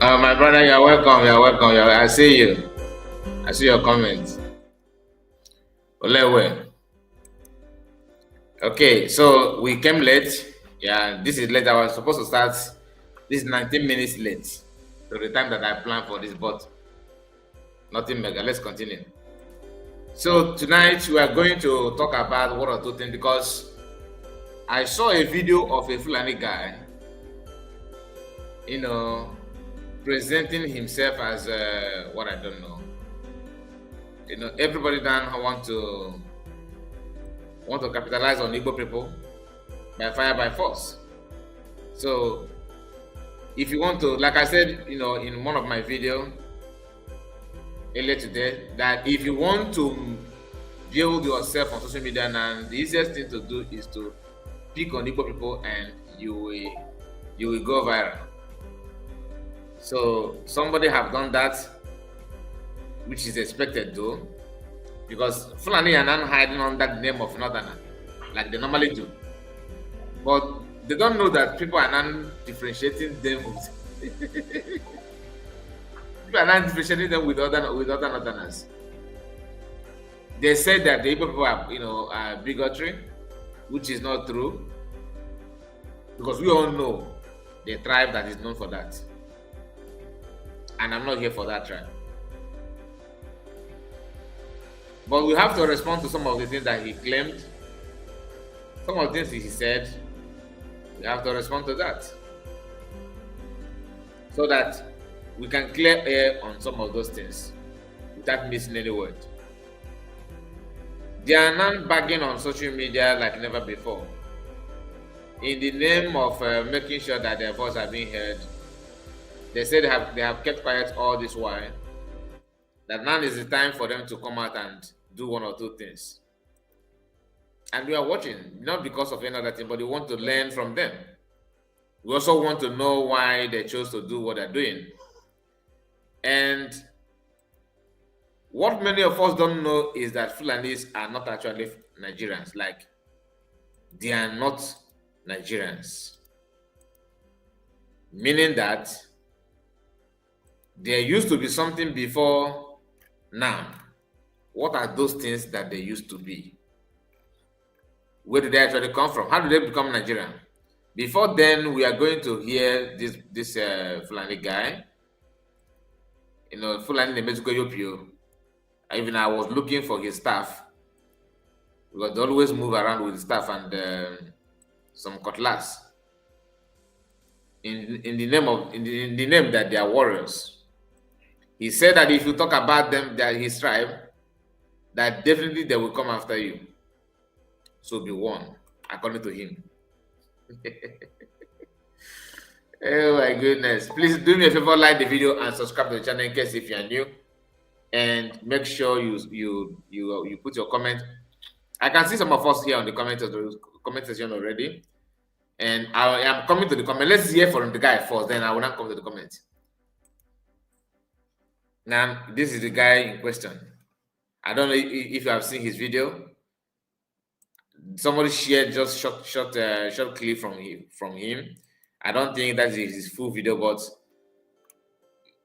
My brother, you're welcome. You're welcome. I see you. I see your comments. Olewe. Okay, so we came late. Yeah, this is late. I was supposed to start. This is 19 minutes late to the time that I planned for this, but nothing mega. Let's continue. So tonight we are going to talk about one or two things because I saw a video of a Fulani guy, presenting himself as what I don't know. Everybody down want to capitalize on Igbo people by fire by force. So if you want to, like I said, in one of my video earlier today, that if you want to build yourself on social media now, the easiest thing to do is to pick on Igbo people and you will go viral. So somebody have done that, which is expected though, because Fulani are not hiding under the name of Northerner like they normally do. But they don't know that people are not differentiating them with other Northerners. They said that the Igbo people are bigotry, which is not true, because we all know the tribe that is known for that. And I'm not here for that tribe. But we have to respond to some of the things that he claimed, some of the things he said. We have to respond to that so that we can clear air on some of those things without missing any word. They are not bagging on social media like never before in the name of making sure that their voice are being heard. They say they have kept quiet all this while, that now is the time for them to come out and do one or two things. And we are watching, not because of any other thing, but we want to learn from them. We also want to know why they chose to do what they're doing. And what many of us don't know is that Fulanis are not actually Nigerians. Like, they are not Nigerians. Meaning that there used to be something before now. What are those things that they used to be? Where did they actually come from? How did they become Nigerian? Before then, we are going to hear this Fulani guy. Fulani Nemezuko Yopio. Even I was looking for his staff, because they always move around with staff and some cutlass. In the name that they are warriors. He said that if you talk about them, that his tribe, that definitely they will come after you. So be warned, according to him. Oh my goodness. Please do me a favor, like the video and subscribe to the channel in case if you are new. And make sure you put your comment. I can see some of us here on the comment section already. And I am coming to the comment. Let's hear from the guy first, then I will not come to the comment. Now, this is the guy in question. I don't know if you have seen his video. Somebody shared just short clip from him. I don't think that is his full video, but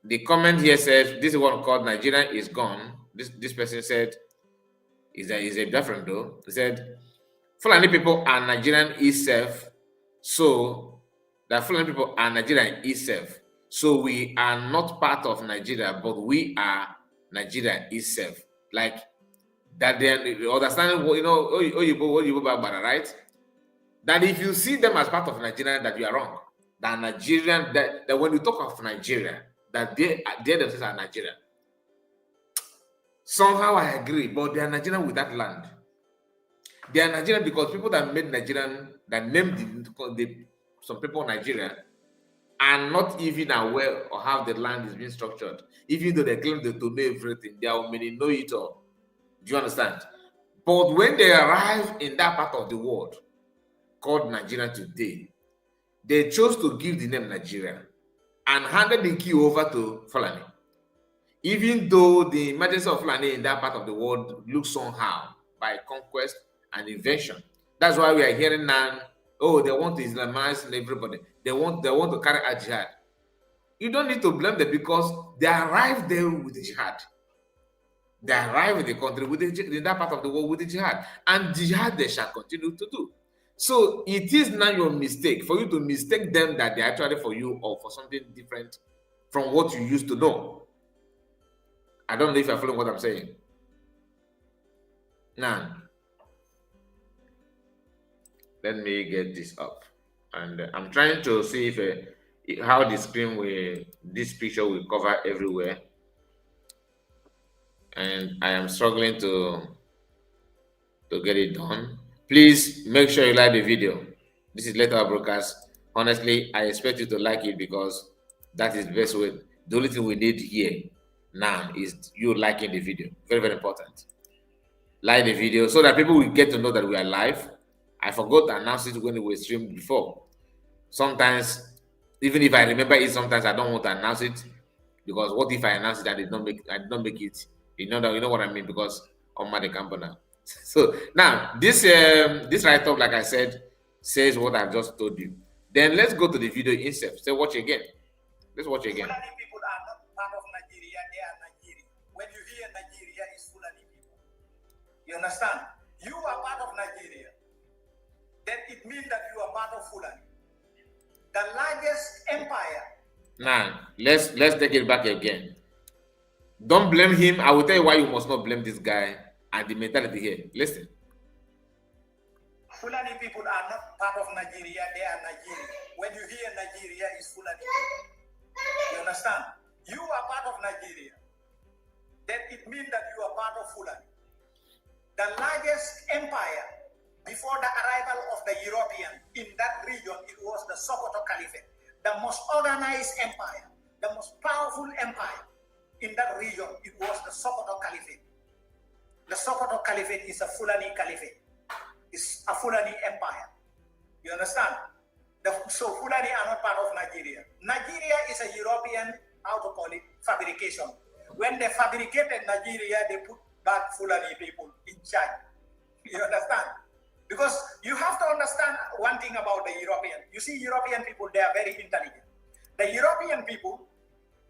the comment here says this is one called Nigeria is gone. This person said is a different though. He said Fulani people are Nigerian itself, so the Fulani people are Nigerian itself. So we are not part of Nigeria, but we are Nigeria itself. Like that, they understand, right? That if you see them as part of Nigeria, that you are wrong. That Nigerian, that when you talk of Nigeria, that they themselves are Nigeria. Somehow I agree, but they are Nigerian with that land. They are Nigerian because people that made Nigerian, that named some people in Nigeria, are not even aware of how the land is being structured. Even though they claim to know everything, they are many know it all. Do you understand? But when they arrive in that part of the world called Nigeria today, they chose to give the name Nigeria and handed the key over to Fulani. Even though the emergence of Fulani in that part of the world looks somehow by conquest and invention. That's why we are hearing now, oh, they want to Islamize everybody. They want to carry a jihad. You don't need to blame them because they arrived there with the jihad. They arrive in the country with in that part of the world with the jihad, and jihad they shall continue to do. So it is not your mistake for you to mistake them that they're actually for you or for something different from what you used to know. I don't know if you're following what I'm saying. Now, let me get this up, and I'm trying to see if how the screen will, this picture will cover everywhere, and I am struggling to get it done. Please make sure you like the video. This is Letter Broadcast. Honestly, I expect you to like it because that is the best way. The only thing we need here now is you liking the video. Very, very important. Like the video so that people will get to know that we are live. I forgot to announce it when we were streamed before. Sometimes, even if I remember it, sometimes I don't want to announce it because what if I announce it and I did not make it? You know what I mean? Because on my camera now. So now this write-up, like I said, says what I've just told you. Then let's go to the video itself. So watch again. Let's watch again. Fulani people are not part of Nigeria, they are Nigerian. When you hear Nigeria, it's Fulani people. You understand? You are part of Nigeria. Then it means that you are part of Fulani. The largest empire. Now, let's take it back again. Don't blame him. I will tell you why you must not blame this guy and the mentality here. Listen. Fulani people are not part of Nigeria, they are Nigerian. When you hear Nigeria, it's Fulani people. You understand? You are part of Nigeria. Then it means that you are part of Fulani. The largest empire before the arrival of the European in that region, it was the Sokoto Caliphate. The most organized empire, the most powerful empire in that region, it was the Sokoto Caliphate. The Sokoto Caliphate is a Fulani Caliphate. It's a Fulani empire. You understand? So Fulani are not part of Nigeria. Nigeria is a European, how to call it, fabrication. When they fabricated Nigeria, they put back Fulani people in charge. You understand? Because you have to understand one thing about the European. You see, European people, they are very intelligent. The European people,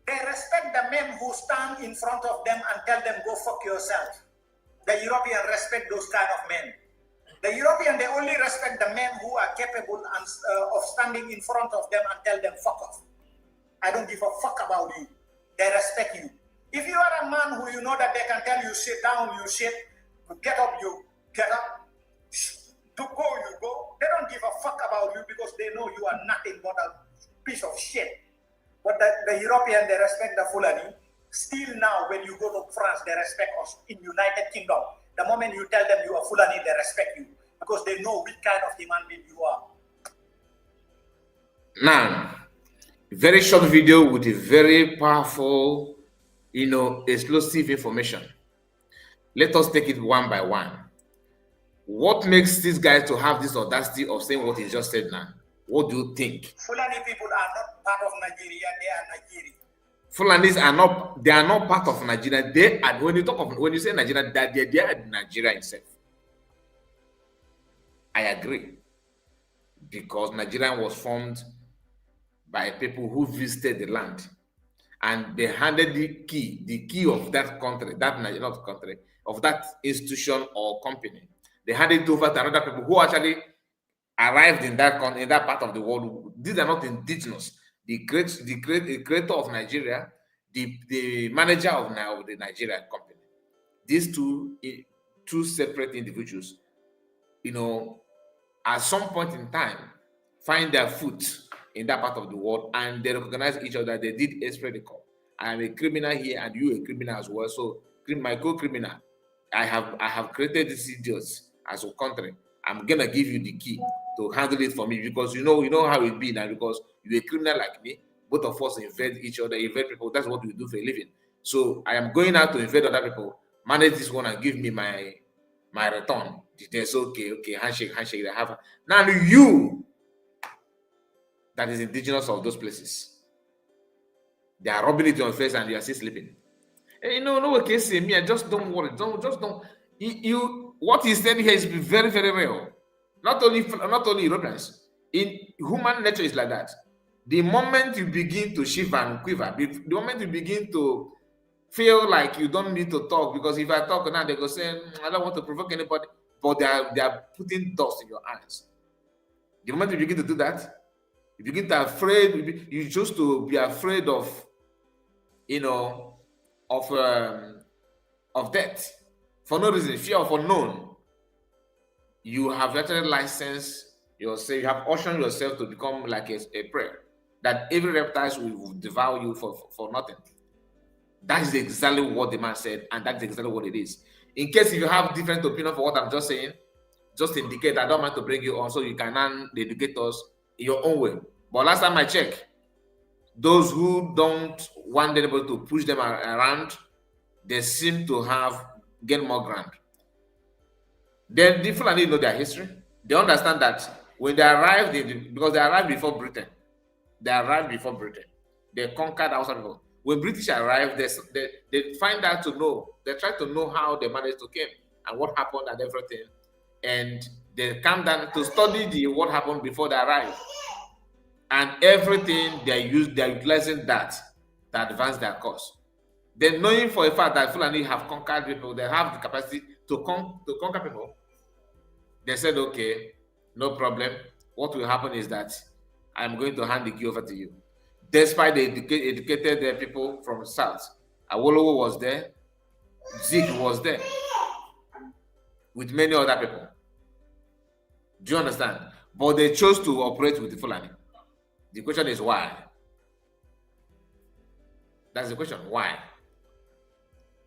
they respect the men who stand in front of them and tell them, go fuck yourself. The European respect those kind of men. The European, they only respect the men who are capable of standing in front of them and tell them, fuck off. I don't give a fuck about you. They respect you. If you are a man who you know that they can tell you, sit down, you sit, get up, you get up, to go, you go. They don't give a fuck about you because they know you are nothing but a piece of shit. But the European, they respect the Fulani. Still now, when you go to France, they respect us. In United Kingdom, the moment you tell them you are Fulani, they respect you because they know which kind of human being you are. Now, very short video with a very powerful, explosive information. Let us take it one by one. What makes this guy to have this audacity of saying what he just said now? What do you think? Fulani people are not part of Nigeria, they are Nigerian. Fulanis are not part of Nigeria. They are, when you say Nigeria, they are Nigeria itself. I agree. Because Nigeria was formed by people who visited the land. And they handed the key of that country, of that institution or company. They handed it over to another people who actually arrived in that part of the world. These are not indigenous. The creator of Nigeria, the manager of the Nigerian company. These two separate individuals, at some point in time, find their foot in that part of the world and they recognize each other. They did express the call. I am a criminal here and you a criminal as well. So my co-criminal, I have created these idiots as a country. I'm gonna give you the key to handle it for me because you know how it be now, because you're a criminal like me, both of us invade each other, invade people. That's what we do for a living. So I am going out to invade other people, manage this one and give me my return. They say, okay, handshake, they have. Now you that is indigenous of those places, they are rubbing it in your face and you are still sleeping. Hey, no can say me. I just don't worry. Don't. What he said here is very, very real. Not only Europeans. In human nature is like that. The moment you begin to shiver and quiver, the moment you begin to feel like you don't need to talk, because if I talk now, they go say, I don't want to provoke anybody, but they are putting dust in your eyes. The moment you begin to do that, you begin to afraid, you choose to be afraid of, of death for no reason, fear of unknown. You have actually licensed yourself, you have ushering yourself to become like a prey, that every reptile will devour you for nothing. That is exactly what the man said, and that's exactly what it is. In case if you have different opinion for what I'm just saying, just indicate. I don't mind to bring you on so you can educate us in your own way. But last time I checked, those who don't want anybody to push them around, they seem to have gained more ground. Then the Fulani know their history. They understand that when they arrived, because they arrived before Britain, they conquered Hausa people. When British arrived, they find out to know, they try to know how they managed to came and what happened and everything. And they come down to study what happened before they arrived. And everything they're utilizing that to advance their cause. Then knowing for a fact that Fulani have conquered people, they have the capacity to conquer people, they said, okay, no problem. What will happen is that I'm going to hand the key over to you. Despite the educated people from the south, Awolowo was there, Zeke was there, with many other people. Do you understand? But they chose to operate with the Fulani. The question is why? That's the question. Why?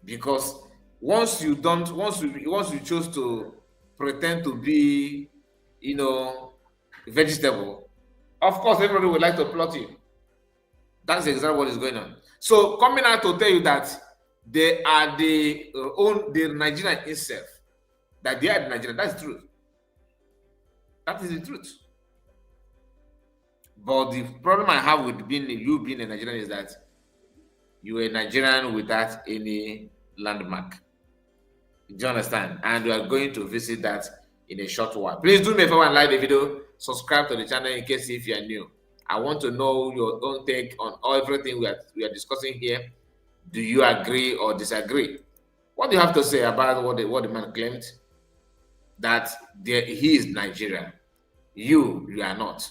Because once you choose to pretend to be, vegetable, of course everybody would like to plot you. That's exactly what is going on. So coming out to tell you that they are the Nigerian itself, that they are the Nigerian, that's the truth. That is the truth. But the problem I have with you being a Nigerian is that you are a Nigerian without any landmark. Do you understand? And we are going to visit that in a short while. Please do me a favor and like the video, subscribe to the channel in case if you are new. I want to know your own take on everything we are discussing here. Do you agree or disagree? What do you have to say about what the man claimed? That he is Nigerian. You are not.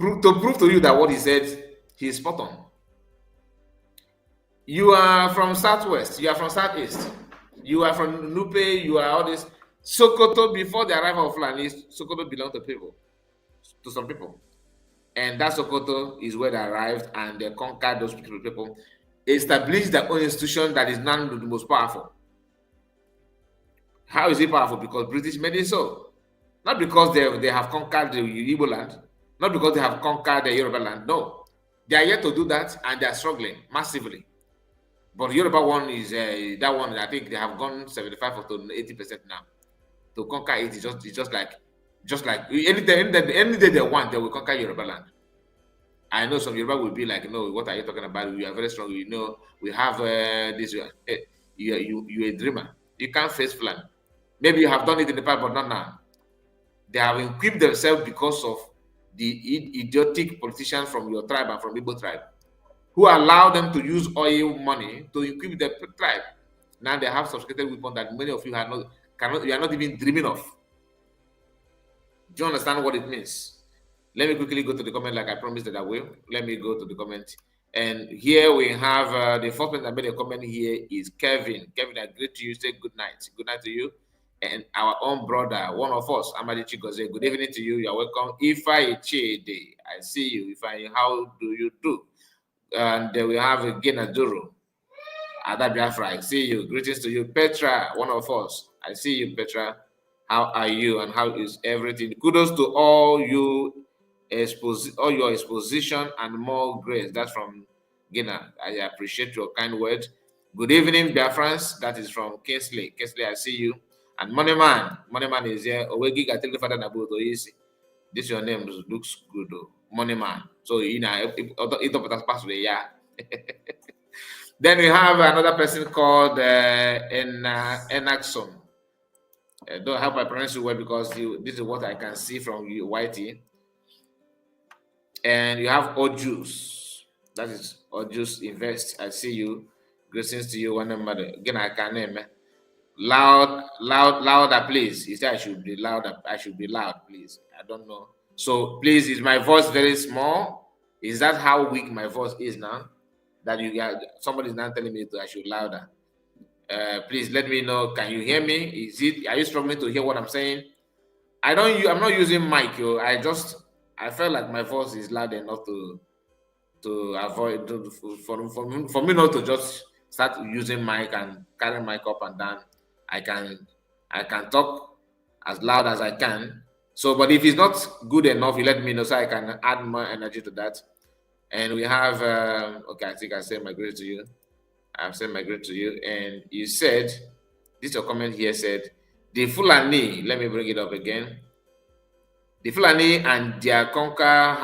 To prove to you that what he said, he is spot on. You are from Southwest, you are from Southeast, you are from Nupe, you are all this. Sokoto, before the arrival of Fulani, Sokoto belonged to some people. And that Sokoto is where they arrived and they conquered those people, established their own institution that is now the most powerful. How is it powerful? Because British made it so. Not because they have conquered the Igbo land, not because they have conquered the Yoruba land. No. They are yet to do that and they are struggling massively. But the Yoruba one is that one. I think they have gone 75 to 80% now. To conquer it is just like any day they want, they will conquer Yoruba land. I know some Yoruba will be like, no, what are you talking about? We are very strong. We have this. You a dreamer. You can't face Fulani. Maybe you have done it in the past, but not now. They have equipped themselves because of the idiotic politicians from your tribe and from Igbo tribe, who allow them to use oil money to equip the tribe. Now they have sophisticated weapons that many of you you are not even dreaming of. Do you understand what it means? Let me quickly go to the comment like I promised that I will. Let me go to the comment. And here we have the first person that made a comment here is Kevin. Kevin, I greet you. Say good night. Good night to you. And our own brother, one of us, Amadi Chigoze. Good evening to you. You're welcome. Ifai Chede, I see you. Ifai, how do you do? And we have again Aduru. Ada Biafra, I see you. Greetings to you. Petra, one of us. I see you, Petra. How are you and how is everything? Kudos to all your exposition and more grace. That's from Gina. I appreciate your kind word. Good evening, Biafrans. That is from Kingsley. Kingsley, I see you. And Moneyman is here. Owegi Gatili Father Nabuto Isi. This your name looks good, though. Moneyman. So it pass the year. Then we have another person called Enaxon. Don't help I pronounce you well because this is what I can see from you, Whitey. And you have Ojus. That is Ojus Invest. I see you. Greetings to you, one mother. Again, I can name. Louder, please. He said I should be louder. I should be loud, please. I don't know. So please, is my voice very small? Is that how weak my voice is now? That you got somebody's now telling me I should louder. Please let me know. Can you hear me? Are you struggling to hear what I'm saying? I'm not using mic, yo. I felt like my voice is loud enough to avoid for me not to just start using mic and carry mic up and down. I can talk as loud as I can. So, but if it's not good enough, you let me know so I can add more energy to that. And we have okay, I think I said my great to you. I've said my great to you, and you said this your comment here said the Fulani. Let me bring it up again. The Fulani and their conquered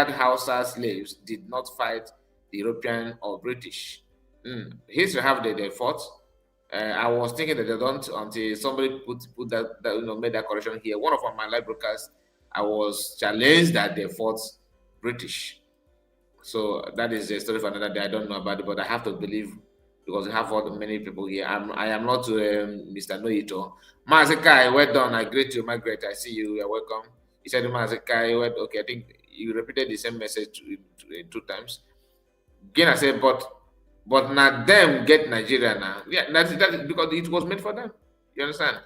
Hausa slaves did not fight the European or British. History have they fought. I was thinking that they don't until somebody put that made that correction here. One of my live broadcasts, I was challenged that they fought British. So that is a story for another day. I don't know about it, but I have to believe because we have all the many people here. I am not Mr. Noito. Mazekai, well done. I greet you, Margaret. I see you. You're welcome. He said, Mazekai, well, okay. I think you repeated the same message two times. Again, I said, but not them get Nigeria now. Yeah, that's because it was made for them. You understand?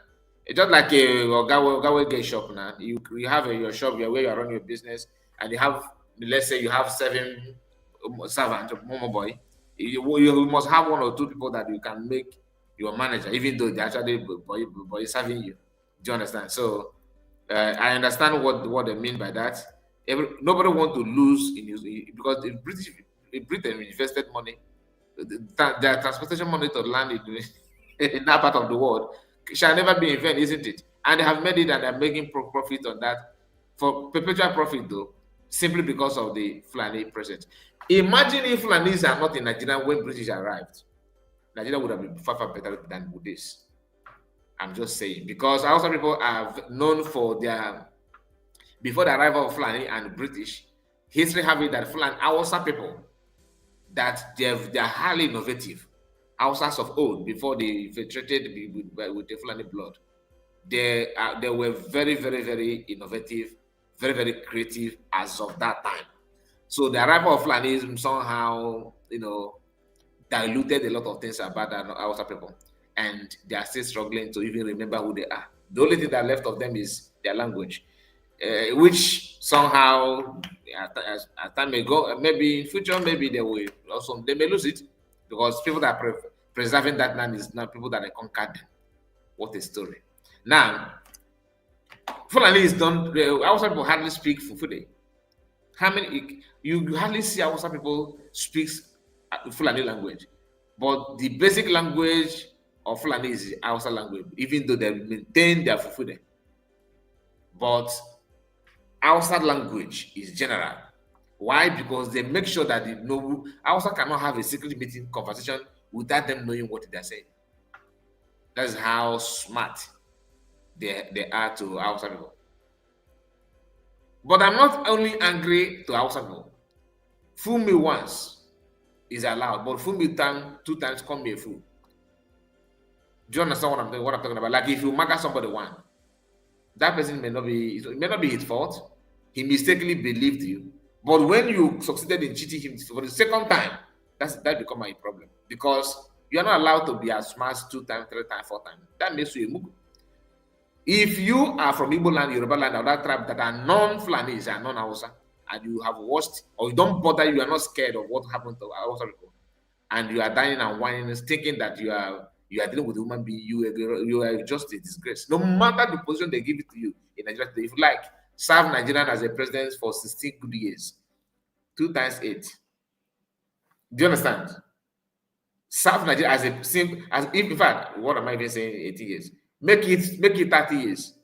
It's just like a Gawe get shop now. You have your shop where you run your business, and you have, let's say you have 7 servants, Momo boy. You must have 1 or 2 people that you can make your manager, even though they actually boy serving you. Do you understand? So I understand what they mean by that. Nobody want to lose because Britain invested money, their transportation money to land in that part of the world shall never be in vain, isn't it? And they have made it, and they're making profit on that for perpetual profit, though, simply because of the Fulani presence. Imagine if Fulanis are not in Nigeria when British arrived. Nigeria would have been far better than this. I'm just saying, because Hausa people are known for before the arrival of Fulani and British, history have it that Fulani Hausa people, that they're highly innovative. Hausas of old, before they infiltrated with the Fulani blood, they were very, very, very innovative, very, very creative as of that time. So the arrival of Fulanism somehow, diluted a lot of things about the Hausa people, and they are still struggling to even remember who they are. The only thing that left of them is their language, which somehow, as time may go, maybe in future, maybe they may lose it, because people that are preserving that land is now people that are conquered them. What a story! Now, Fulani is done. Hausa people hardly speak Fufude. How many you hardly see Hausa people speak Fulani language, but the basic language of Fulani is Hausa language, even though they maintain their Fufude. But Hausa language is general. Why? Because they make sure that Hausa cannot have a secret meeting conversation without them knowing what they're saying. That's how smart they are to Hausa people. But I'm not only angry to Hausa people. Fool me once is allowed, but fool me 2 times, call me a fool. Do you understand what I'm talking about? Like if you murder somebody one, that person may not be his fault. He mistakenly believed you. But when you succeeded in cheating him for the 2nd time, that become a problem. Because you are not allowed to be as smart 2 times, 3 times, 4 times. That makes you a mugu. If you are from Igbo land, Yoruba land, or that tribe that are non-Fulanis and non-Hausa, and you have watched, or you don't bother, you are not scared of what happened to Hausa people, and you are dining and whining, thinking that you are dealing with a human being, you are just a disgrace. No matter the position they give it to you in Nigeria, if you like, serve Nigerian as a president for 16 good years, 2 times 8. Do you understand? Serve Nigeria as in fact, what am I even saying? 80 years. Make it 30 years.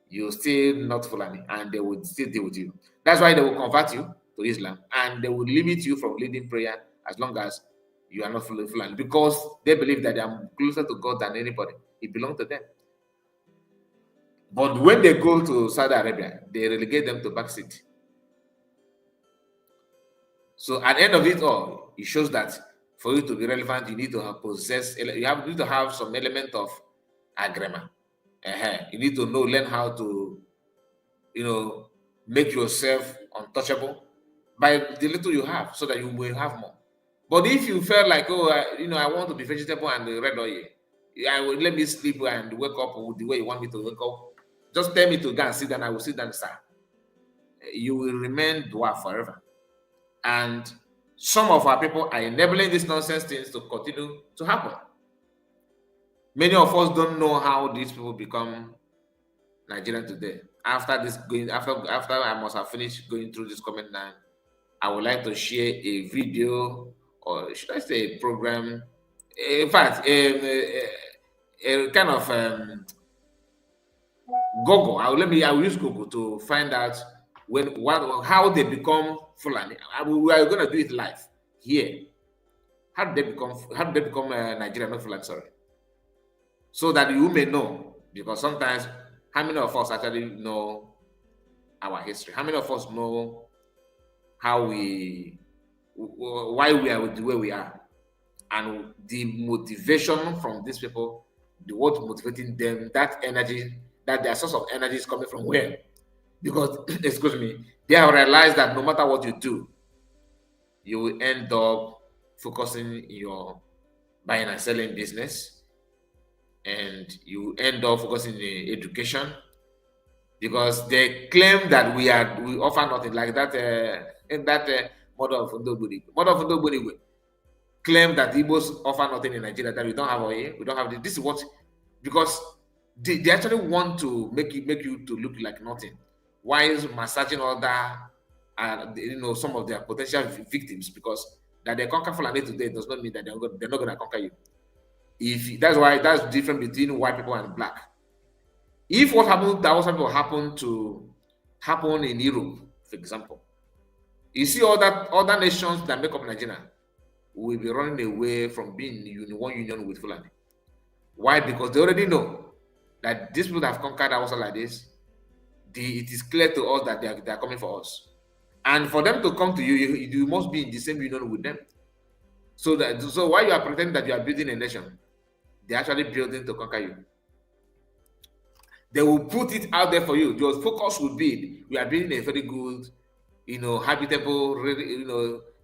You're still not Fulani, and they would still deal with you. That's why they will convert you to Islam, and they will limit you from leading prayer as long as you are not Fulani, because they believe that they are closer to God than anybody. It belongs to them. But when they go to Saudi Arabia, they relegate them to backseat. So at the end of it all, it shows that for you to be relevant, you need to need to have some element of agreement. You need to learn how to, make yourself untouchable by the little you have, so that you will have more. But if you felt like, oh, I want to be vegetable and red oil, let me sleep and wake up with the way you want me to wake up. Just tell me to go and sit down. I will sit down, sir. You will remain dwarf forever. And some of our people are enabling these nonsense things to continue to happen. Many of us don't know how these people become Nigerian today. After I must have finished going through this comment now, I would like to share a video, or should I say a program? In fact, a kind of Google. I will use Google to find out how they become Fulani. We are going to do it live here. How did they become Nigerian, not Fulani? Sorry. So that you may know, because sometimes, how many of us actually know our history? How many of us know why we are the way we are, and the motivation from these people, what motivating them, that energy, that their source of energy is coming from where? Because excuse me, they have realized that no matter what you do, you will end up focusing in your buying and selling business, and you end up focusing in education, because they claim that we offer nothing, like that mother of Ndobudi. Mother of Ndobudi will claim that the Igbos offer nothing in Nigeria, that we don't have oil, we don't have this. This is what, because they actually want to make you to look like nothing, while massaging other some of their potential victims, because that they conquer Fulani today does not mean that they're not going to conquer you. That's different between white people and black. If what happened that was people happen in Europe, for example, you see other nations that make up Nigeria will be running away from being in one union with Fulani. Why? Because they already know that these people that have conquered Hausa like this, it is clear to us that they are coming for us. And for them to come to you, you must be in the same union with them. So while you are pretending that you are building a nation, they're actually building to conquer you. They will put it out there for you. Your focus will be, we are building a very good, habitable, really,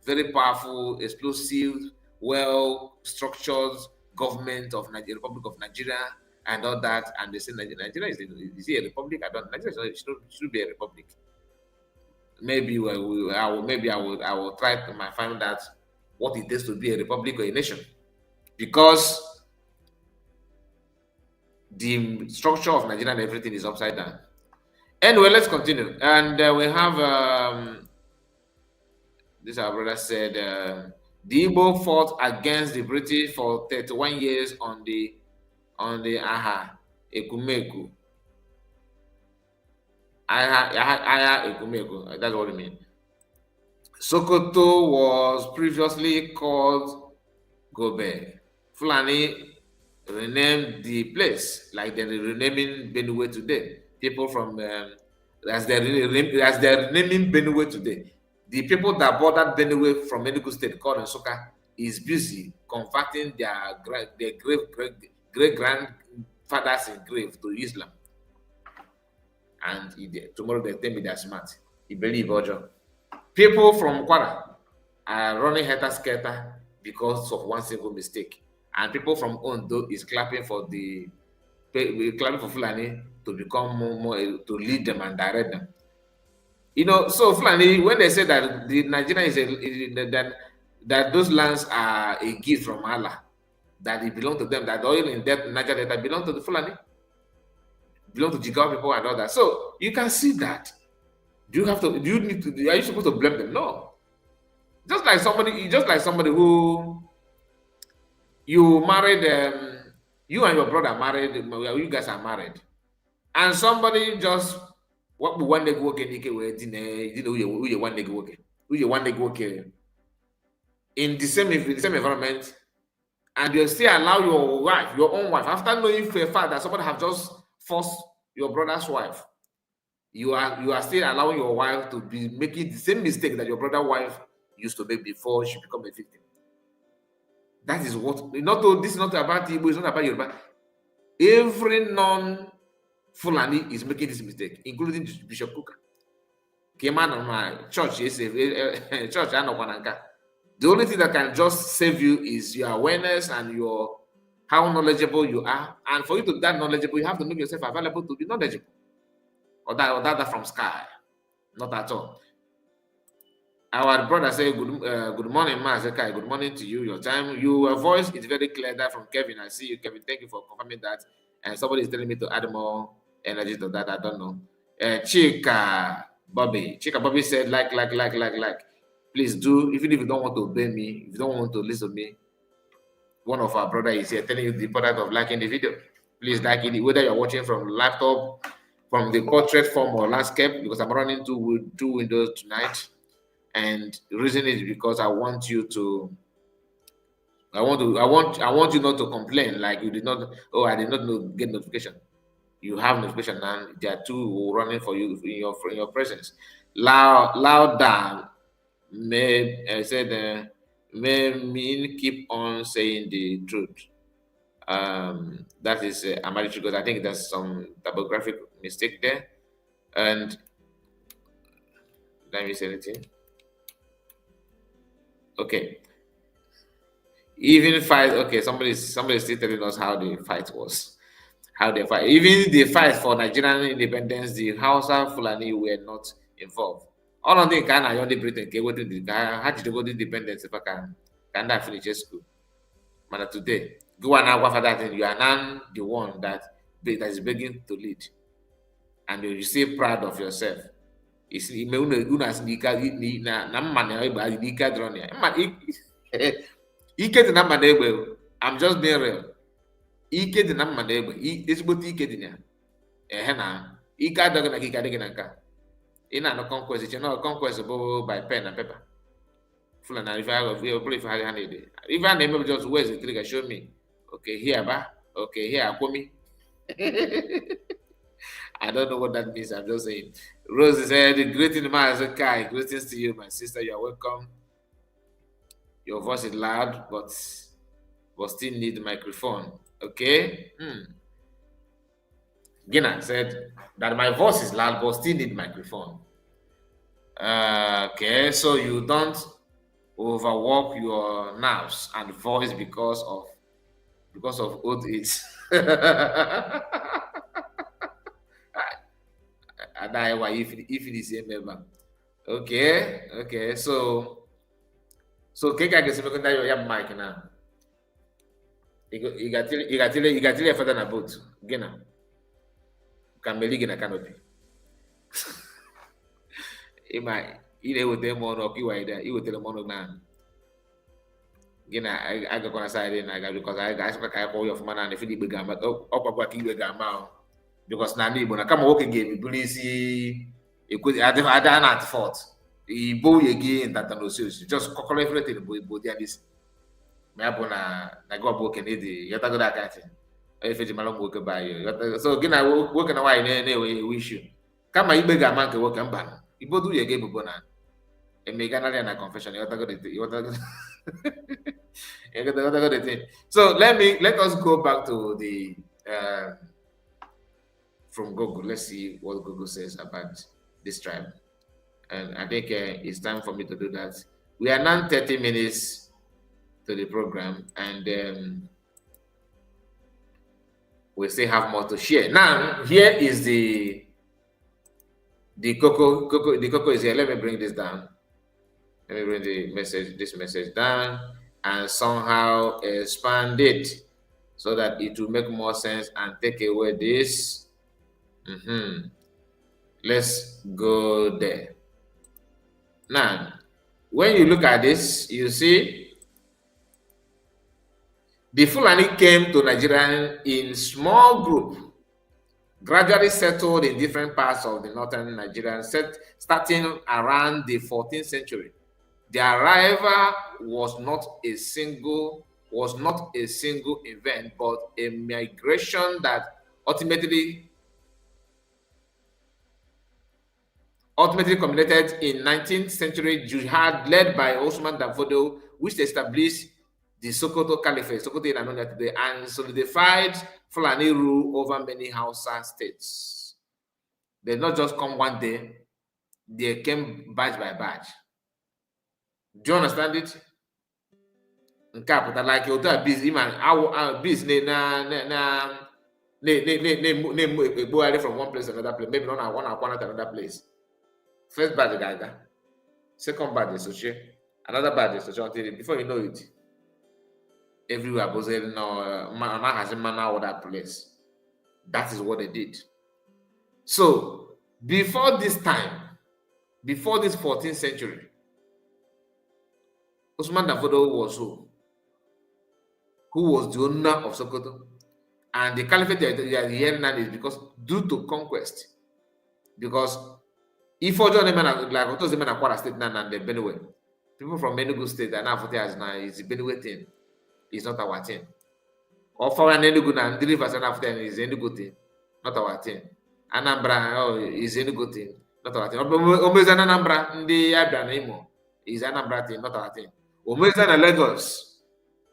very powerful, explosive, well-structured government of Nigeria, Republic of Nigeria, and all that. And they say Nigeria is a republic. Nigeria should be a republic. Maybe I will try to find out what it is to be a republic or a nation, because the structure of Nigeria and everything is upside down. Anyway, let's continue. And we have this our brother said, the Igbo fought against the British for 31 years on the Aha Ekumeku. Aha Ekumeku. That's what it means. Sokoto was previously called Gobe. Fulani renamed the place, like they're renaming Benue today. People from as they're renaming Benue today. The people that bordered Benue from Enugu State, called Nsukka, is busy converting their great grandfathers in grave to Islam. And tomorrow they tell me they're smart. He believe Ojo. People from Kwara are running helter-skelter because of one single mistake. And people from Ondo is clapping for Fulani to become more to lead them and direct them. So Fulani, when they say that the Nigeria that those lands are a gift from Allah, that it belongs to them, that the oil in Nigeria that belong to the Fulani, belong to Jigawa people and all that. So you can see that. Are you supposed to blame them? No. Just like somebody who you married, you and your brother married, you guys are married, and somebody just one leg work in the same environment, and you still allow your own wife, after knowing for a fact that somebody have just forced your brother's wife. You are still allowing your wife to be making the same mistake that your brother's wife used to make before she become a victim. That is what this is not about Igbo, it's not about Yoruba. Every non-Fulani is making this mistake, including Bishop Kuka. Came out of my church, church. The only thing that can just save you is your awareness and your how knowledgeable you are. And for you to be that knowledgeable, you have to make yourself available to be knowledgeable. Or that from sky. Not at all. Our brother said, good morning, Mazekai. Good morning to you. Your time, your voice is very clear. That from Kevin. I see you, Kevin. Thank you for confirming that. And somebody is telling me to add more energy to that. I don't know. Chika Bobby said, like. Please do, even if you don't want to obey me, if you don't want to listen to me, one of our brother is here telling you the importance of liking the video. Please like it, whether you're watching from laptop, from the portrait form or landscape, because I'm running two windows tonight. And the reason is because I want you not to complain like you did not. Oh, I did not get notification. You have notification, and there are two running for you in your presence. Louder said, may mean keep on saying the truth. That is Amarichi, because I think there's some typographic mistake there. And let me say anything. Okay. Even fight. Okay, somebody's still telling us how the fight was. How they fight. Even the fight for Nigerian independence, the Hausa Fulani were not involved. All of them can only Britain get what the guy had to go to independence if I can that finish school. But today, go and for that thing, you are now the one that is begging to lead. And you say proud of yourself. You see, I'm just being real. Ike dị na mma na egbe ezigbote ike dị na ehe na ike adọghị na ike adịghị na nka ị na-anọ conquest iche na conquest bụ by pen and paper Fulani na ife ha na-ede ife a na-eme just where's the trigger show me okay here ba okay here akwomi I don't know what that means. I'm just saying. Rose said, greeting Master Kai. Greetings to you, my sister. You are welcome. Your voice is loud, but still need the microphone. Okay. Gina said that my voice is loud, but still need microphone. Okay, so you don't overwork your nerves and voice because of old age. If it is a member. Okay. So Keka gets a mic now. You got to further than a boat. Gina. Can be in a canopy. It would them on or you either. You would tell them on now. Gina, I got on side in because I call your man and if you began but up about you began because Nani when I come walk again, police it could I done at fault. He boy again that no serious. Just call everything but there is me abona na go book and the yata go that kind thing. If it's malum work by you. So Gina working away anyway wish you. Come you bega man work and ban. You both do your game bona. And make another confession. You So let us go back to the from Google. Let's see what Google says about this tribe. And I think it's time for me to do that. We are now 30 minutes to the program, and we still have more to share. Now, here is the cocoa. The cocoa is here. Let me bring this down. Let me bring this message down and somehow expand it so that it will make more sense and take away this. Let's go there. Now, when you look at this, you see the Fulani came to Nigeria in small group, gradually settled in different parts of the northern Nigeria, starting around the 14th century. The arrival was not a single event, but a migration that ultimately ultimately culminated in 19th century jihad led by Osman Danfodio, which established the Sokoto Caliphate, Sokoto in Anonia today, and solidified Fulani rule over many Hausa states. They not just come one day, they came batch by batch. Do you understand it? Nke a pụtara like otu a biz na-egbogharị from one place to another place, maybe not one akwana to another place. First batch ga-aga, second batch esochie, another batch esochie until before you know it, everywhere bụziri na na-ahazi mmanụ that place. That is what they did. So before this time, before this 14th century, Usman Danfodio was who was the owner of Sokoto, and the caliphate they are hearing now is because due to conquest. Because if like what was the man Kwara State now and the Benue, people from Enugu State are now for as now is the Benue thing, it's not our thing. Or for an Enugu now, the rivers are after is Enugu thing, not our thing. Anambra is Enugu thing, not our thing. Omezana Anambra, the Abia Imo is Anambra thing, not our thing. Omezana Lagos.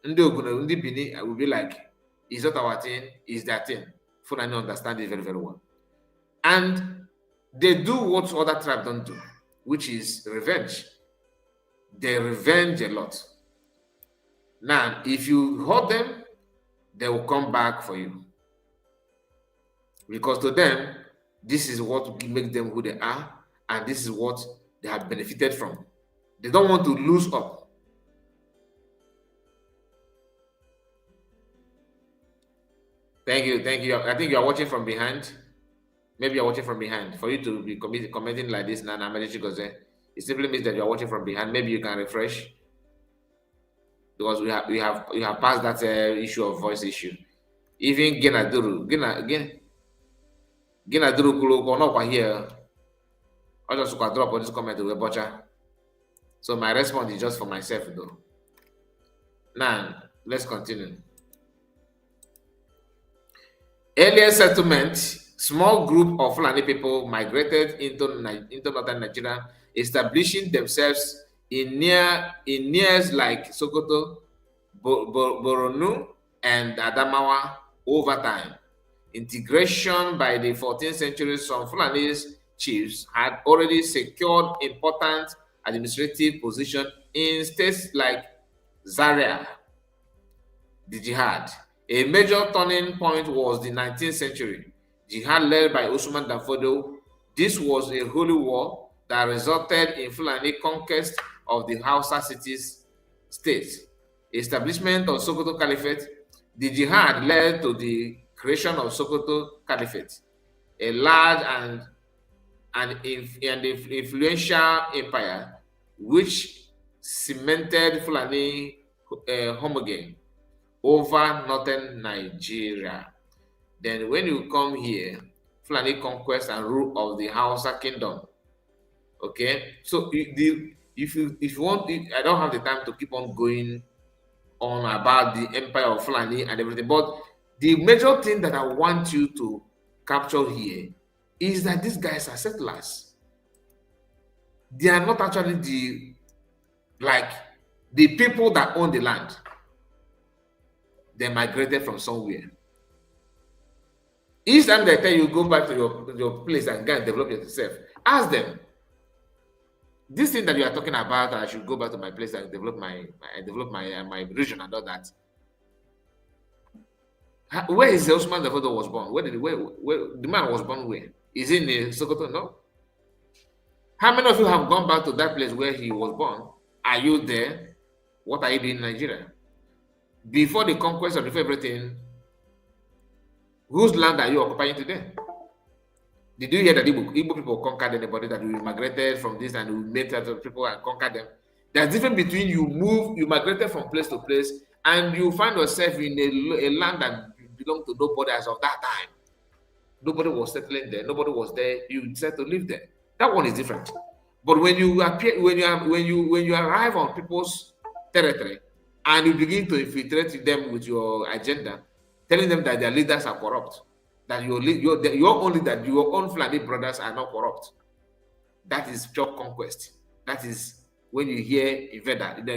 Ndi Bini will be like, it's not our thing, it's their thing. Fulani understand it very, very well. And they do what other tribes don't do, which is revenge. They revenge a lot. Now, if you hurt them, they will come back for you. Because to them, this is what makes them who they are, and this is what they have benefited from. They don't want to lose up. Thank you. I think you are watching from behind. Maybe you're watching from behind. For you to be commenting like this now, it simply means that you are watching from behind. Maybe you can refresh, because we have passed that issue of voice issue. Even Genaduru Kulo here. I just drop on this comment to butcher. So my response is just for myself though. Now let's continue. Earlier settlement, small group of Fulani people migrated into northern Nigeria, establishing themselves in nears like Sokoto, Boronu, and Adamawa over time. Integration by the 14th century, some Fulani chiefs had already secured important administrative positions in states like Zaria. The jihad. A major turning point was the 19th century jihad led by Usman Danfodio. This was a holy war that resulted in Fulani conquest of the Hausa cities states. Establishment of Sokoto Caliphate. The jihad led to the creation of Sokoto Caliphate, a large and influential empire which cemented Fulani homogamy over northern Nigeria. Then when you come here, Fulani conquest and rule of the Hausa kingdom. Okay, so if you want, I don't have the time to keep on going on about the empire of Fulani and everything, but the major thing that I want you to capture here is that these guys are settlers. They are not actually the people that own the land. They migrated from somewhere. Each time they tell you go back to your place and go and develop yourself, ask them. This thing that you are talking about, I should go back to my place and develop my region and all that. Where is the Osman Danfodio was born? Where the man was born? Where is he in Sokoto? No. How many of you have gone back to that place where he was born? Are you there? What are you doing in Nigeria? Before the conquest of everything, whose land are you occupying today? Did you hear that Igbo people conquered anybody, that we migrated from this and we met other people and conquered them? There's difference between you migrated from place to place and you find yourself in a land that belonged to nobody as of that time. Nobody was settling there, nobody was there, you decided to live there. That one is different. But when you arrive on people's territory and you begin to infiltrate them with your agenda, telling them that their leaders are corrupt, that your own Fulani brothers are not corrupt, That is pure conquest. That is when you hear that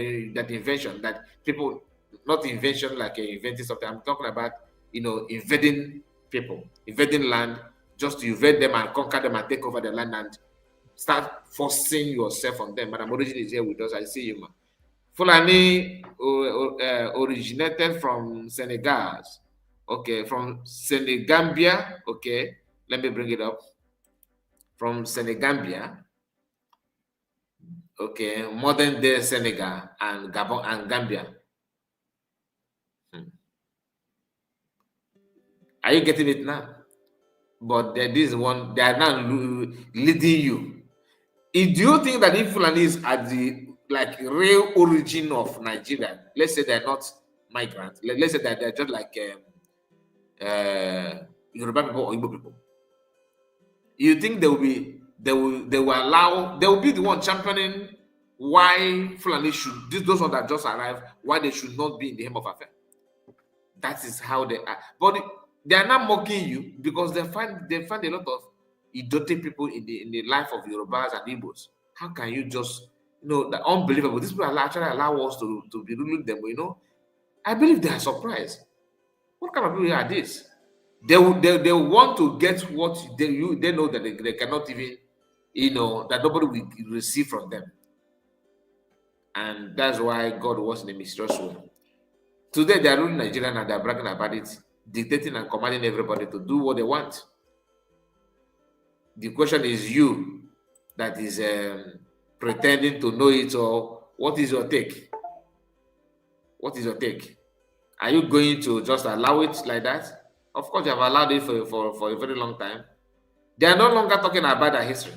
invention, that people, not invention like inventing something. I'm talking about, invading people, invading land, just to invade them and conquer them and take over the land and start forcing yourself on them. Madam Origin is here with us. I see you, man. Fulani originated from Senegal. Okay, from Senegambia. Okay, let me bring it up. From Senegambia. Okay, modern day Senegal and Gabon and Gambia. Are you getting it now? But this one, they are now leading you. Do you think that if Fulani is at the real origin of Nigeria, let's say they're not migrants, let's say that they're just like Yoruba people or Igbo people, you think they will be they will be the one championing why Fulani should, those ones that just arrived, why they should not be in the hem of affair? That is how they are. But they are not mocking you because they find a lot of idiotic people in the life of Yorubas and Igbos. How can you just, the unbelievable? These people actually allow us to be ruling them. I believe they are surprised. What kind of people are this? They want to get what they know that they cannot even, that nobody will receive from them. And that's why God was in a mysterious way. Today they are ruling Nigeria and they are bragging about it, dictating and commanding everybody to do what they want. The question is you that is pretending to know it all. What is your take? What is your take? Are you going to just allow it like that? Of course, you have allowed it for a very long time. They are no longer talking about their history.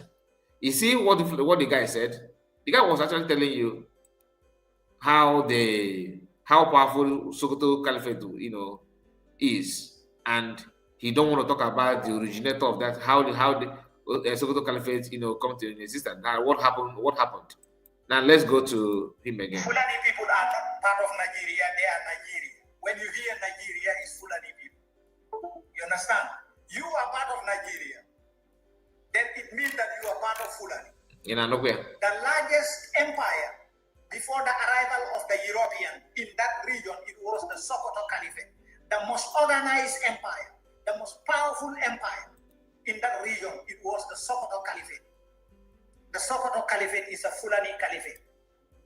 You see what the guy said? The guy was actually telling you how powerful Sokoto Caliphate, is, and he don't want to talk about the originator of that, how the Sokoto Caliphate, come to existence. Now, what happened? Now, let's go to him again. Fulani people are not part of Nigeria. They are Nigeria. When you hear Nigeria, it's Fulani people. You understand? You are part of Nigeria. Then it means that you are part of Fulani. The largest empire before the arrival of the European in that region, it was the Sokoto Caliphate. The most organized empire, the most powerful empire in that region, it was the Sokoto Caliphate. The Sokoto Caliphate is a Fulani Caliphate.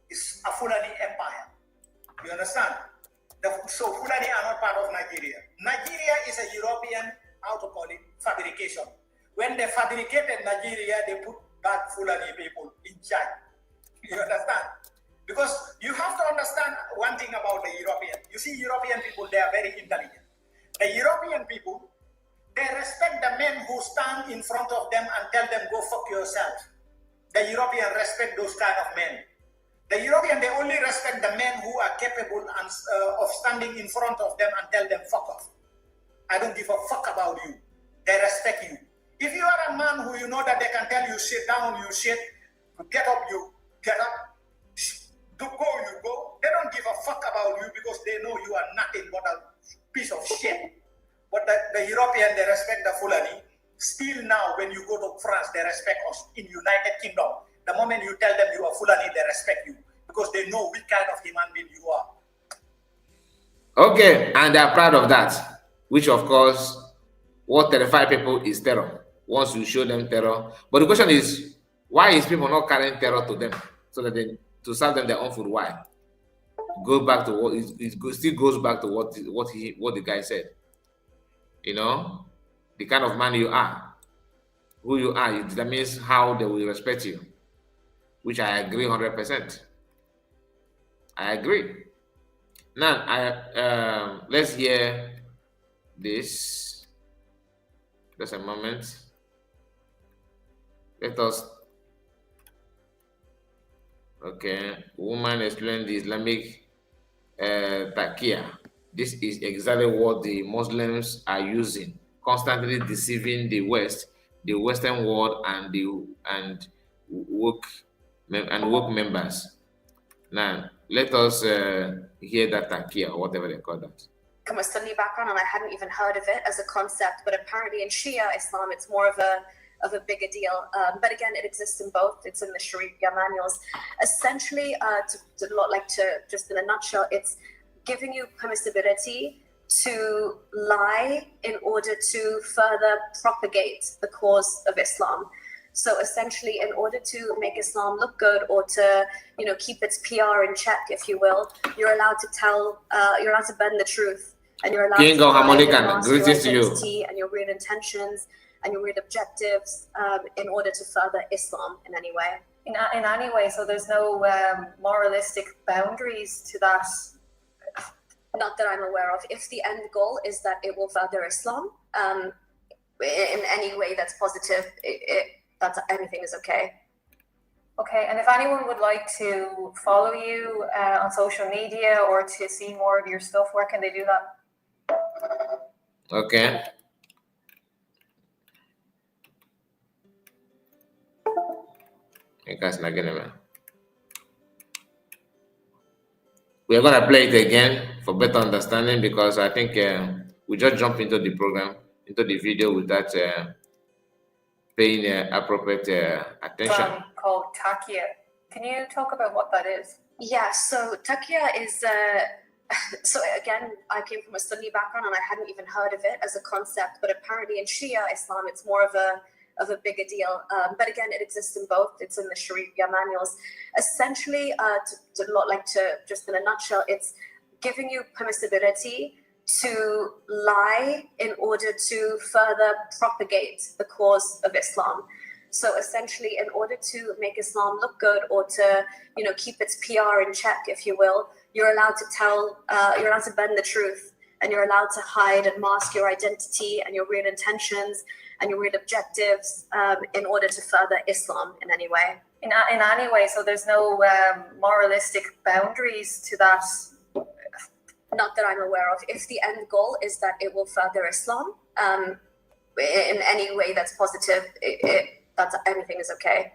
It's a Fulani empire. You understand? So Fulani are not part of Nigeria. Nigeria is a European, fabrication. When they fabricated Nigeria, they put back Fulani people in charge. You understand? Because you have to understand one thing about the European. You see, European people, they are very intelligent. The European people, they respect the men who stand in front of them and tell them, go fuck yourself. The European respect those kind of men. The European, they only respect the men who are capable of standing in front of them and tell them, fuck off. I don't give a fuck about you. They respect you. If you are a man who you know that they can tell you, sit down, you sit, get up, you get up. To go, you go. They don't give a fuck about you because they know you are nothing but a piece of shit. But the European, they respect the Fulani. Still now, when you go to France, they respect us. In United Kingdom, the moment you tell them you are Fulani, they respect you because they know which kind of human being you are. Okay, and they are proud of that. Which, of course, what terrifies people is terror. Once you show them terror, but the question is, why is people not carrying terror to them so that to serve them their own food? Why? Go back to what it still goes back to what the guy said. The kind of man you are, who you are, it determines how they will respect you. Which I agree 100%. I agree. Now, let's hear this. Just a moment. Let us. Okay, woman explained the Islamic taqiyya. This is exactly what the Muslims are using, constantly deceiving the West, the Western world, and woke members. Now, let us hear that taqiyya, or whatever they call that. From a Sunni background, and I hadn't even heard of it as a concept, but apparently in Shia Islam, it's more of a a bigger deal. But again, it exists in both. It's in the Sharia manuals. Essentially, just in a nutshell, it's giving you permissibility to lie in order to further propagate the cause of Islam. So essentially, in order to make Islam look good, or to, keep its PR in check, if you will, you're allowed to bend the truth, and you're allowed Kingo to Harmonican, mask greetings to your you. identity and your real intentions and your real objectives in order to further Islam in any way. In any way, so there's no moralistic boundaries to that? Not that I'm aware of. If the end goal is that it will further Islam, in any way that's positive, that's anything is okay. Okay, and if anyone would like to follow you on social media or to see more of your stuff, where can they do that? Okay. We are going to play it again for better understanding, because I think we just jumped into the program, into the video without paying appropriate attention. Called Takia. Can you talk about what that is? Yeah, so Takia is, so again, I came from a Sunni background and I hadn't even heard of it as a concept, but apparently in Shia Islam, it's more of a bigger deal. But again, it exists in both. It's in the Sharia manuals. Essentially, just in a nutshell, it's giving you permissibility to lie in order to further propagate the cause of Islam. So essentially, in order to make Islam look good, or to, keep its PR in check, if you will, you're allowed to bend the truth, and you're allowed to hide and mask your identity and your real intentions and your real objectives in order to further Islam in any way. In any way, so there's no moralistic boundaries to that? Not that I'm aware of. If the end goal is that it will further Islam, in any way that's positive, that's anything is okay.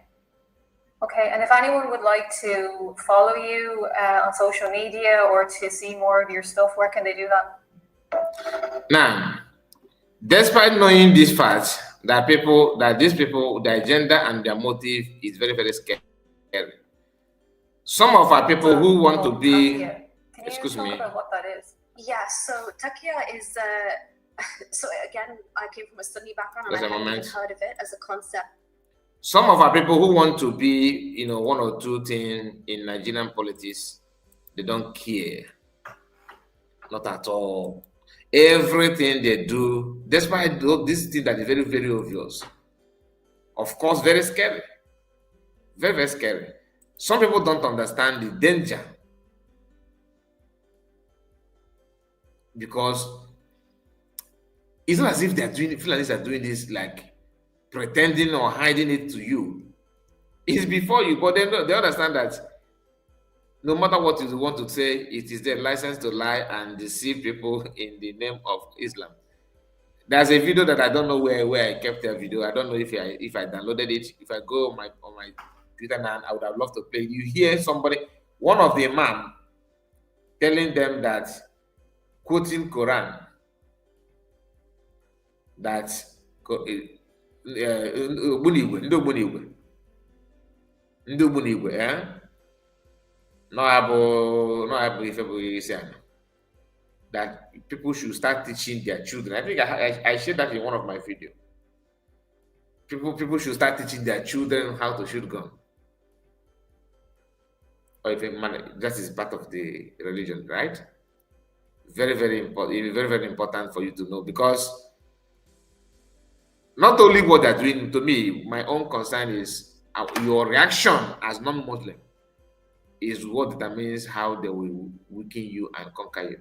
Okay, and if anyone would like to follow you on social media or to see more of your stuff, where can they do that? Now, despite knowing this fact, that these people, their agenda and their motive is very, very scary. Some of our people who want to be, excuse me. About what that is? Yeah, so Takia is, so again, I came from a Sunni background and I hadn't even heard of it as a concept. Some of our people who want to be, one or two things in Nigerian politics, they don't care. Not at all. Everything they do, despite this thing that is very, very obvious, of course, very scary. Very, very scary. Some people don't understand the danger, because it's not as if Fulanis are doing this like pretending or hiding it to you. It's before you, but they understand that no matter what you want to say, it is their license to lie and deceive people in the name of Islam. There's a video that I don't know where I kept the video. I don't know if I downloaded it. If I go on my Twitter now, I would have loved to play. You hear somebody, one of the imam, telling them that, quoting Quran, that that people should start teaching their children. I think I shared that in one of my videos. People should start teaching their children how to shoot gun. Or if that is part of the religion, right? Very, very important. It is very, very important for you to know, because not only what they're doing, to me, my own concern is your reaction as non-Muslim is what determines how they will weaken you and conquer you.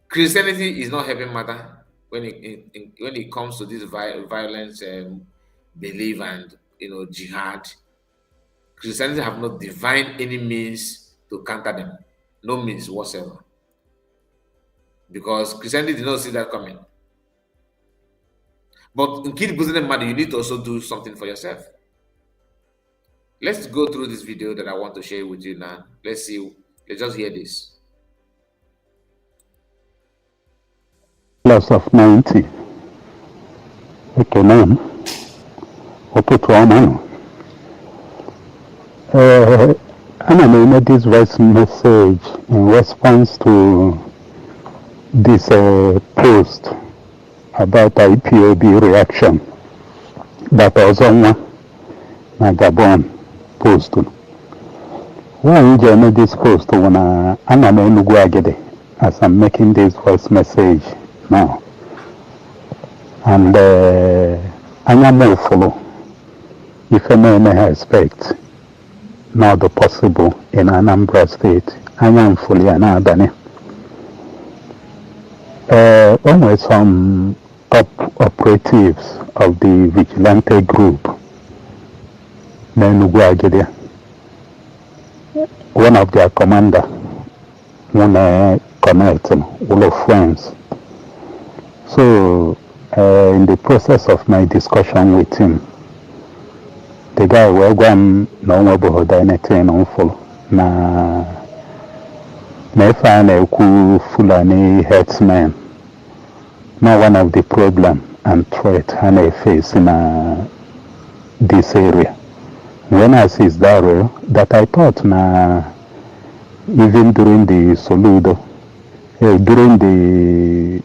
Christianity is not helping matter when it comes to this violence belief and jihad. Christianity have not defined any means to counter them, no means whatsoever, because Christianity did not see that coming. But in keep Muslim matter, you need to also do something for yourself. Let's go through this video that I want to share with you now. Let's see. Let's just hear this. Class of 90. Okay, ma'am. Ana made this voice message in response to this post about IPOB reaction that was on my Gabon post. When you made this post, when I'm in as I'm making this voice message now, and I'm more follow. If I may expect, not the possible in Anambra State, I am fully an Albany. Almost some top operatives of the vigilante group, Menugwagede, one of their commander, one connect, all of friends. So, in the process of my discussion with him, the guy will go and no about anything on full. Na find Foolani herdsmen. Now one of the problem and threat I face in this area. When I see that I thought even during the Soludo, during the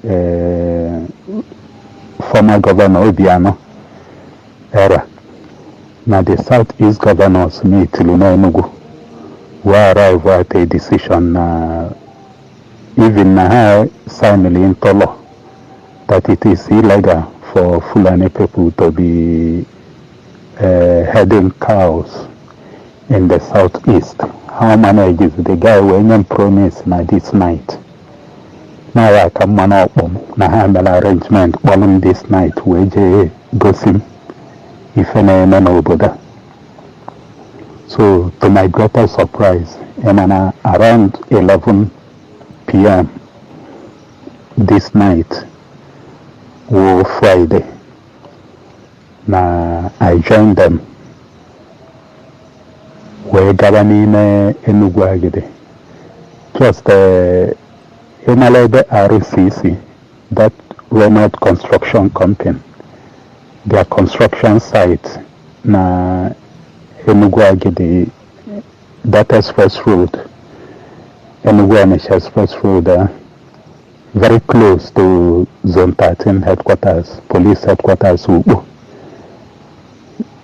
former governor Obiano era, now the Southeast governors meet Luno we arrive at a decision even signing into law that it is illegal for Fulani people to be herding cows in the southeast. How manages the guy when you promise this night? Now I come man up na handle arrangement on this night where go sim if any man over. So to my greater surprise, around 11 p.m. this night or Friday, I joined them. We're governing Enugwagede. Just RCC, that Remote Construction Company, their construction site, Enugwagede, that express road, Enugwanish express road, very close to Zone 13 headquarters, police headquarters, Ubu.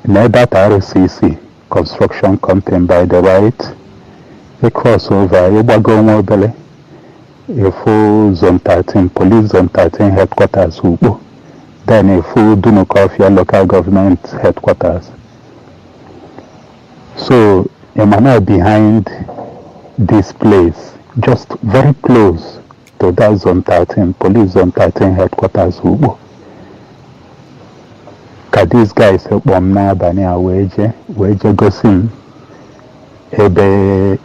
Near that RCC construction company by the right, a crossover, Ibago Mobile, a full Zone 13, police Zone 13 headquarters, Ubu. Then a full Dunukofia local government headquarters. So, a behind this place, just very close to that Zone 13, police Zone 13 headquarters, Ubu. These guys help them now, Bania Weje Gosim, Ebe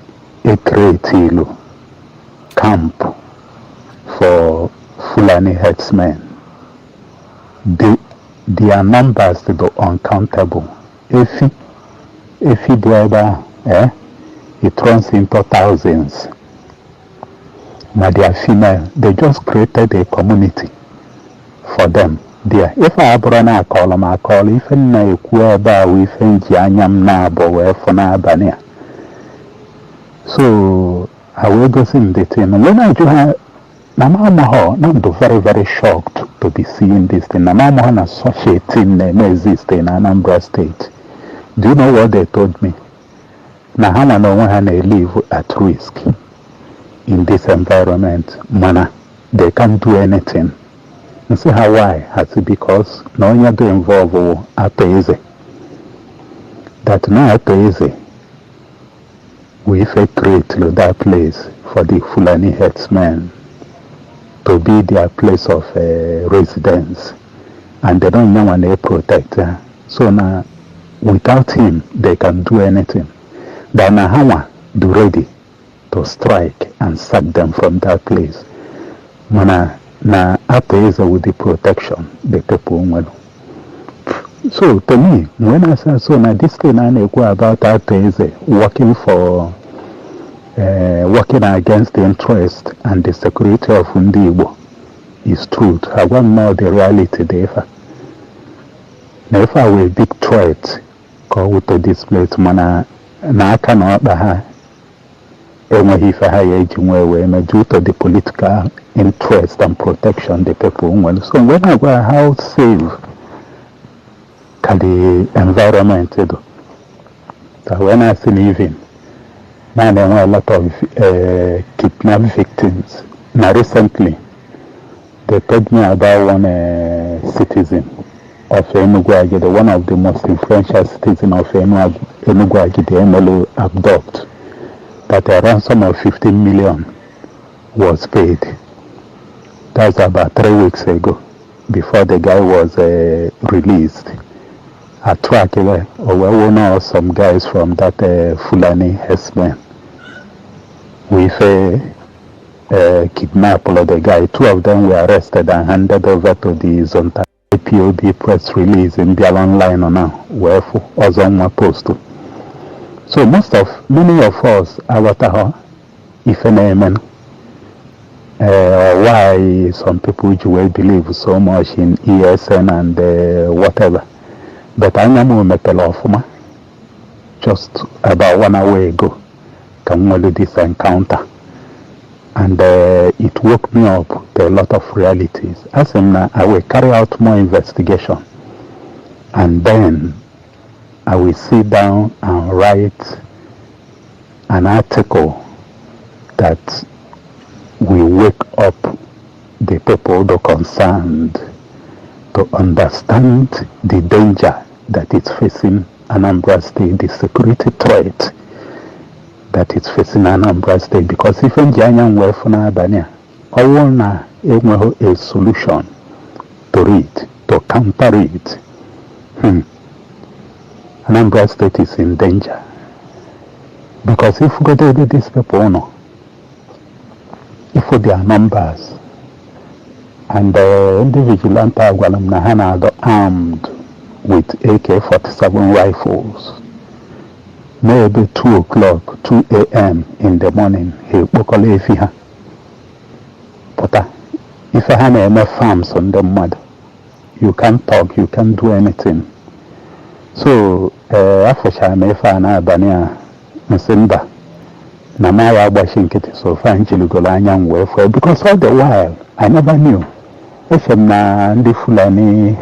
Ekretilu camp for Fulani herdsmen. Their numbers are uncountable. If you driver, it runs into thousands. Now they are female. They just created a community for them. There. If I run a call, I call. If I kuaba, we find Janyam Nabo, where for Nabania. So I will go in the thing. When I do have Namamaho, not very, very shocked to be seeing this thing. Namamaho has such a thing that exists in Anambra State. Do you know what they told me? Nahama no one live at risk in this environment. Mana, they can't do anything. You see how why? Has it because no one do involve Ateeze. That now Ateeze, we create that place for the Fulani herdsmen to be their place of residence, and they don't know when they protect her. So now, without him, they can do anything. Then Nahawa do ready to strike and sack them from that place. Mana na Ateeze with the protection the people want. So to me, when I say so, now this thing I know about Ateeze working for. Working against the interest and the security of Ndibo is truth. I want to know the reality there. na if I were a big threat call to displace mana na aka na ọkpa ha enweghị ife ha ya eji nwee wee mee due to the political interest and protection the people nwere. So when I go how safe can the environment do? So when I see living, now there were a lot of kidnap victims. Now recently, they told me about one citizen of Enugu, one of the most influential citizens of Enugu, the MLO abduct, that a ransom of 15 million was paid. That was about 3 weeks ago, before the guy was released. I track or we know some guys from that Foolani herdsmen. We kidnapped all of the guy. 2 of them were arrested and handed over to the Zonta POB press release in their online now, where also on my post. So many of us, our if an amen, why some people will believe so much in ESN and whatever. But I know Mepelofuma just about 1 hour ago, can only this encounter. And it woke me up to a lot of realities. As in, I will carry out more investigation. And then I will sit down and write an article that will wake up the people that are concerned to understand the danger that is facing Anambra State, the security threat that is facing Anambra State. Because if in Janya Wefuna Bania, I want a solution to it, to counter it. Anambra State is in danger. Because if we go to these people, no, if there are numbers, and the individual Nahana are armed with AK-47 rifles. Maybe 2 o'clock, 2 a.m. in the morning, he woke up. But if I have any farms on the mud, you can't talk, you can't do anything. So, after Shame Fana Bania, Musimba, Namara Washinkiti, so Fanchili Golanyang welfare, because all the while, I never knew. If the Foolani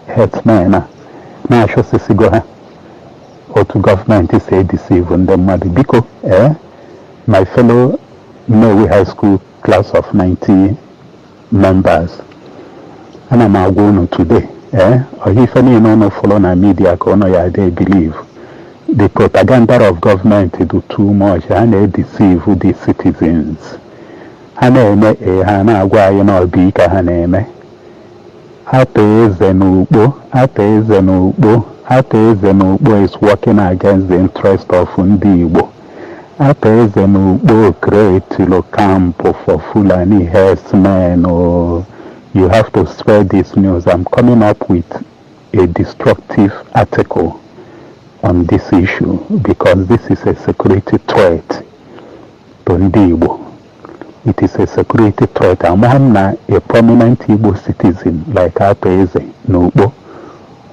herdsmen, now I should say, go or to government is a deceive on the mother. Because my fellow Norway High School class of 90 members, and I'm going today. Or if any no follow na media, they believe the propaganda of government do too much and they deceive the citizens. Haneme hana agwa you know bika haneme. Ateze n'ugbo is working against the interest of ndị Igbo. Ateze n'ugbo create a camp for Foolani herdsmen. You have to spread this news. I'm coming up with a destructive article on this issue because this is a security threat to ndị Igbo. It is a security threat. I'm a prominent Igbo citizen like Ateze n'ugbo.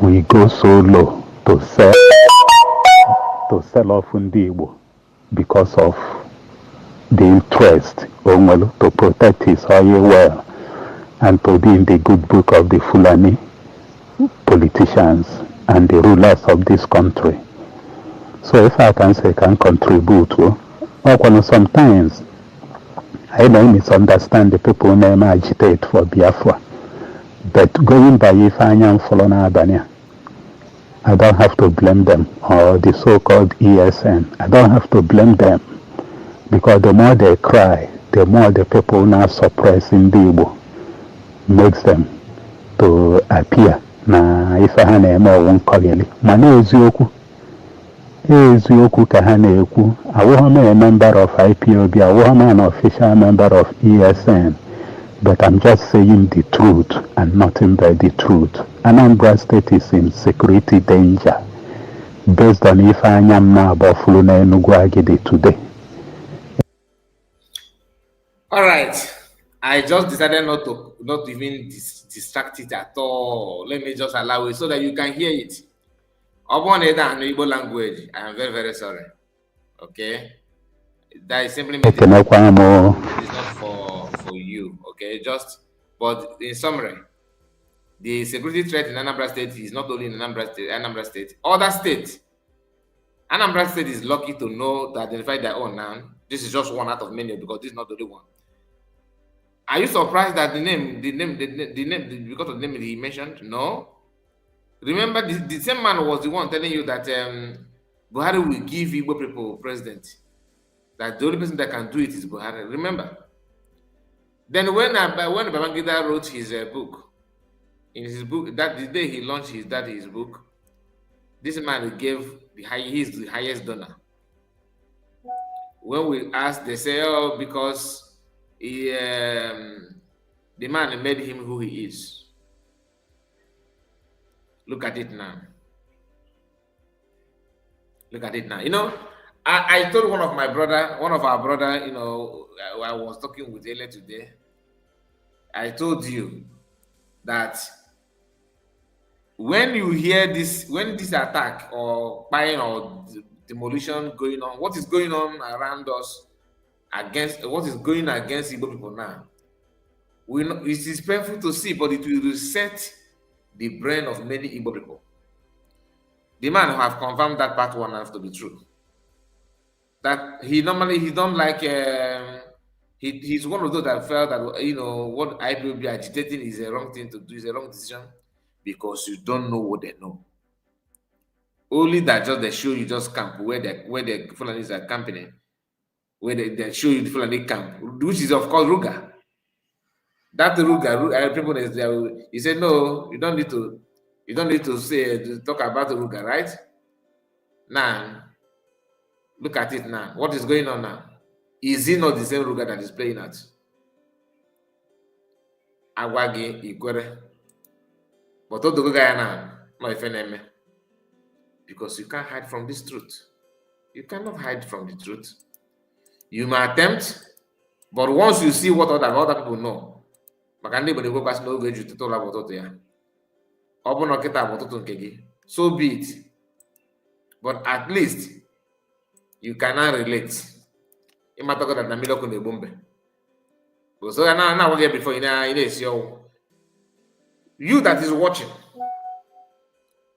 We go so low to sell off ndị Igbo because of the interest to protect his oil well and to be in the good book of the Foolani politicians and the rulers of this country. So if I can say can contribute, sometimes I don't misunderstand the people who agitate for Beofor. But going by Ifeanyi and Foolani Abania, I don't have to blame them, or the so-called ESN. I don't have to blame them, because the more they cry, the more the people now suppressing the Igbo makes them to appear. Na Ifeanyi eme won't call you. Mane Ezioku kahane eku. I was a member of IPOB. I was an official member of ESN. But I'm just saying the truth and nothing but the truth. Anambra State is in security danger based on if I am now about Fuluna today. All right. I just decided not to even distract it at all. Let me just allow it so that you can hear it. Upon it and Igbo language, I am very, very sorry. Okay? That is simply means it's not for you. Okay? But in summary, the security threat in Anambra State is not only in Anambra State, other states. Anambra State is lucky to know to identify their own now. This is just one out of many because this is not the only one. Are you surprised that the name, because of the name he mentioned? No. Remember, the same man was the one telling you that Buhari will give Igbo people president. That the only person that can do it is Buhari. Remember. Then when Babangida wrote his book, in his book, that the day he launched his book, this man gave he's the highest donor. When we asked, they say, oh, because he, the man made him who he is. Look at it now. Look at it now. You know, I told one of our brother, you know, I was talking with earlier today. I told you that when you hear this, when this attack or buying or demolition going on, what is going on around us what is going against Igbo people now? It is painful to see, but it will reset the brain of many Igbo people. The man have confirmed that part one has to be true. That he don't like. He's one of those that felt that, you know, what IPOB agitating is a wrong thing to do, is a wrong decision, because you don't know what they know. Only that just they show you just camp where the Fulanis are camping, where they show you the Fulani camp, which is of course Ruga. That Ruga people is there. He said, no, you don't need to talk about Ruga, right? Now, look at it now. What is going on now? Is it not the same Ruga that is playing at Agwagi Ikwere? But all the guy now, no FNM. Because you can't hide from this truth. You cannot hide from the truth. You may attempt, but once you see what other people know, so be it. But at least you cannot relate. So now before you that is watching,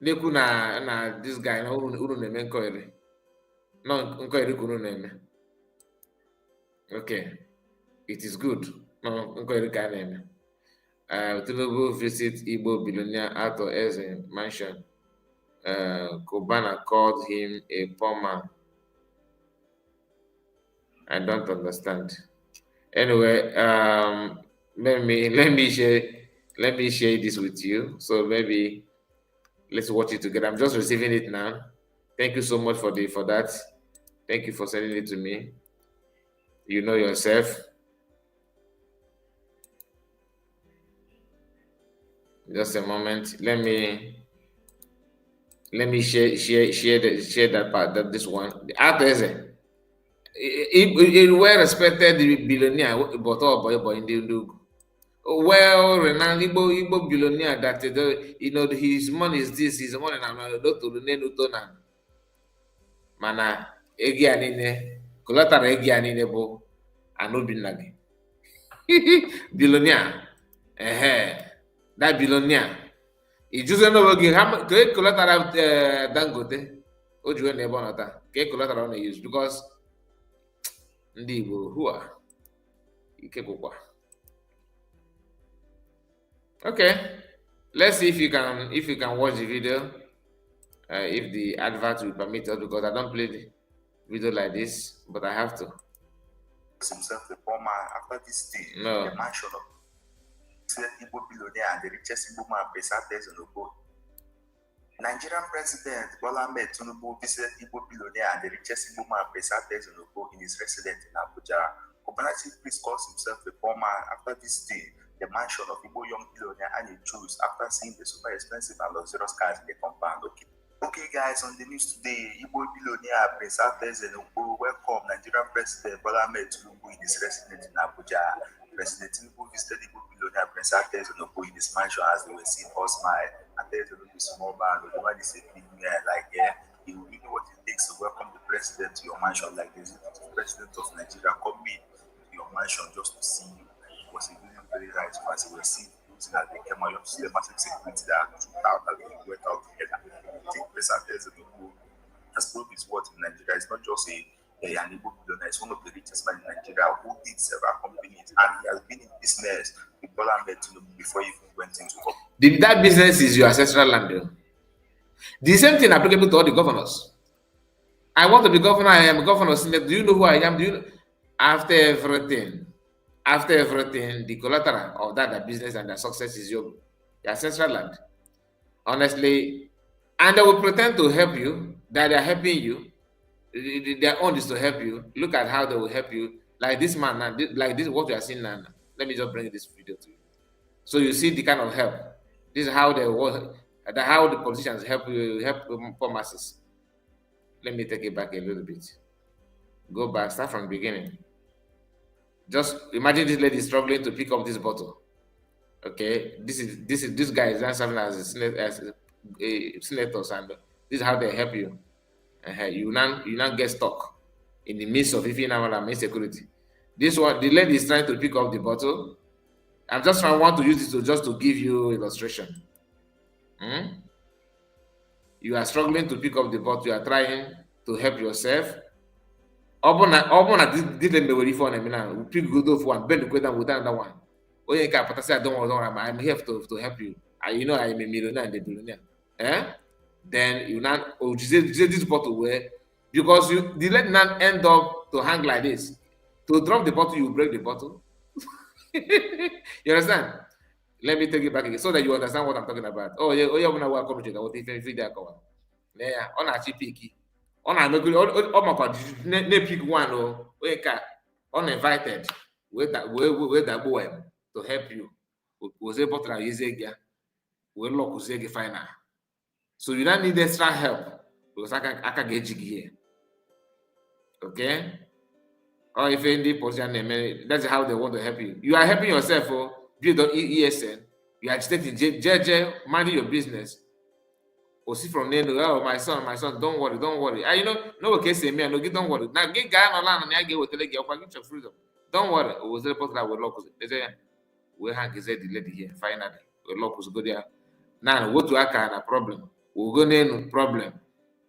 this guy okay, it is good. Tinubu visit Igbo billionaire Arthur Eze mansion. Kobana called him a poor man. I don't understand. Anyway, let me share this with you. So maybe let's watch it together. I'm just receiving it now. Thank you so much for that. Thank you for sending it to me. You know yourself. Just a moment. Let me share that part. This one. The a well-respected billionaire, but in the well-renowned Igbo billionaire that you know his money is this, his money na mana egi anine collateral egi anine bo anobinagi billionaire that billionaire he just know again how collateral Dangote ojuwe na ebe onata ke collateral na use because ndị Igbo who are ikekukwa. Okay, let's see if you can watch the video, if the advert will permit us, because I don't play the video like this, but I have to. Himself a poor man after this day. No. The mansion of Igbo billionaire and the richest Igbo man Pesate Zonobo. Nigerian President Bola Ahmed Tinubu visited Igbo billionaire and the richest Igbo man Pesate Zonobo in his residence in Abuja. Cooperative priest calls himself a poor man after this day. The mansion of Igbo young billionaire and a Jews after seeing the super expensive and luxurious cars in the compound. Okay, guys, on the news today, Igbo billionaire Prince Arthur Zenogbo welcomed Nigerian President Bola Ahmed Tinubu in his residence in Abuja. President Tinubu visited Igbo billionaire Prince Atezonobu in his mansion as they were seeing all smile. Atezonobu is a small man, the man is a big man, like, you know what it takes to welcome the president to your mansion, like the president of Nigeria coming to your mansion just to see you. It was a really very nice as they were seeing that they came out of the massive security that took out and they went out together. I think Prince Atezonobu has proved his worth in Nigeria. It's not just an Igbo billionaire, it's one of the richest men in Nigeria who did several companies, and he has been in business with Bola Ahmed Tinubu before he went into government. That business is your ancestral land, though. The same thing applicable to all the governors. I want to be governor. I am a governor. Do you know who I am? Do you know? After everything, the collateral of that business and the success is your ancestral land. Honestly, and they will pretend to help you, that they are helping you. Their own is to help you. Look at how they will help you. Like this man now, like this, what we are seeing now. Let me just bring this video to you. So you see the kind of help. This is how they work. How the politicians help you, help poor masses. Let me take it back a little bit. Go back, start from the beginning. Just imagine this lady struggling to pick up this bottle. Okay, this guy is not serving as a senator, and this is how they help you. You now get stuck in the midst of insecurity. This one, the lady is trying to pick up the bottle. I'm just trying want to use this to give you illustration. You are struggling to pick up the bottle. You are trying to help yourself. Did pick good of one, bend the down with another one. Oh, yeah, but I said, don't worry, I'm here to help you. You know, I'm a millionaire and a billionaire. Then you now this bottle where, because the lady now end up to hang like this. To drop the bottle, you break the bottle. You understand? Let me take it back again so that you understand what I'm talking about. Oh yeah, when I work on it, what if you yeah, on a cheap picky. On a no pick one or uninvited with that boy to help you. Was able to use again. We'll lock us final. So you don't need extra help because I can get jiggy here. Okay? Or if any position, that's how they want to help you. You are helping yourself, build on ESN. You are agitating JJ, minding your business. Or see from there, oh my son, don't worry. You know, no case me, no, don't worry. Now get guy on land and I get what they get your freedom. Don't worry. It was the report that we lock us. They say we hang is the lady here. Finally, we lock us go there. Now what to a problem? We'll go there, no problem.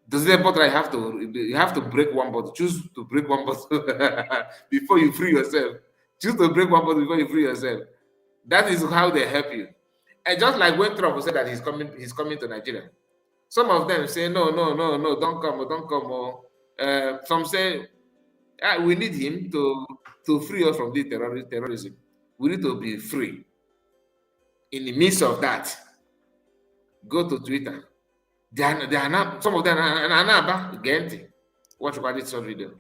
Does the report you have to break one bottle? Choose to break one bottle before you free yourself. Choose to break one bottle before you free yourself. That is how they help you. And just like when Trump said that he's coming to Nigeria. Some of them say, no, don't come. Some say, we need him to free us from this terrorism. We need to be free. In the midst of that, go to Twitter. They are not, some of them are not again. Watch about this short video.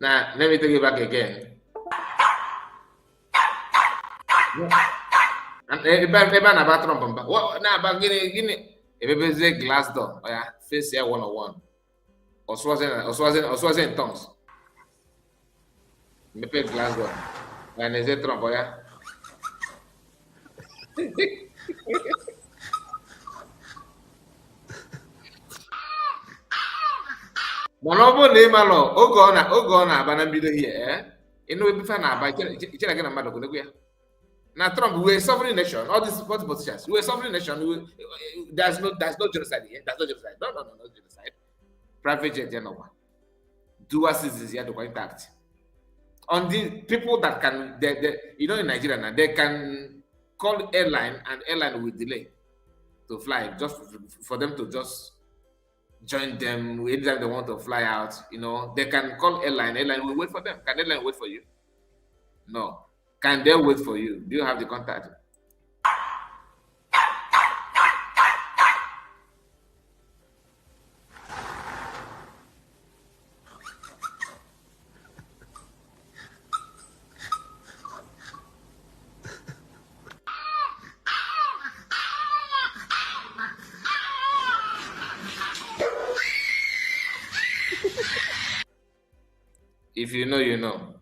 Now, let me take it back again. And everybody about Trump. What now about Guinea? If a glass door, oh yeah, face here 101. Or swazing in tongues. Maybe glass door. And is it Trump, oh yeah? Monobo name alone. Ogo na abana mbido here. You know, if I na buy, again a matter of now Trump, we're a sovereign nation. All these politicians, we're a sovereign nation. There's no genocide here. There's no genocide. No genocide. Private jet, no one. Dual citizens here to contact. On the people that can, you know, in Nigeria now, they can call airline and airline will delay to fly just for them to just join them anytime they want to fly out. You know, they can call airline will wait for them. Can airline wait for you? No. Can they wait for you? Do you have the contact? If you know, you know.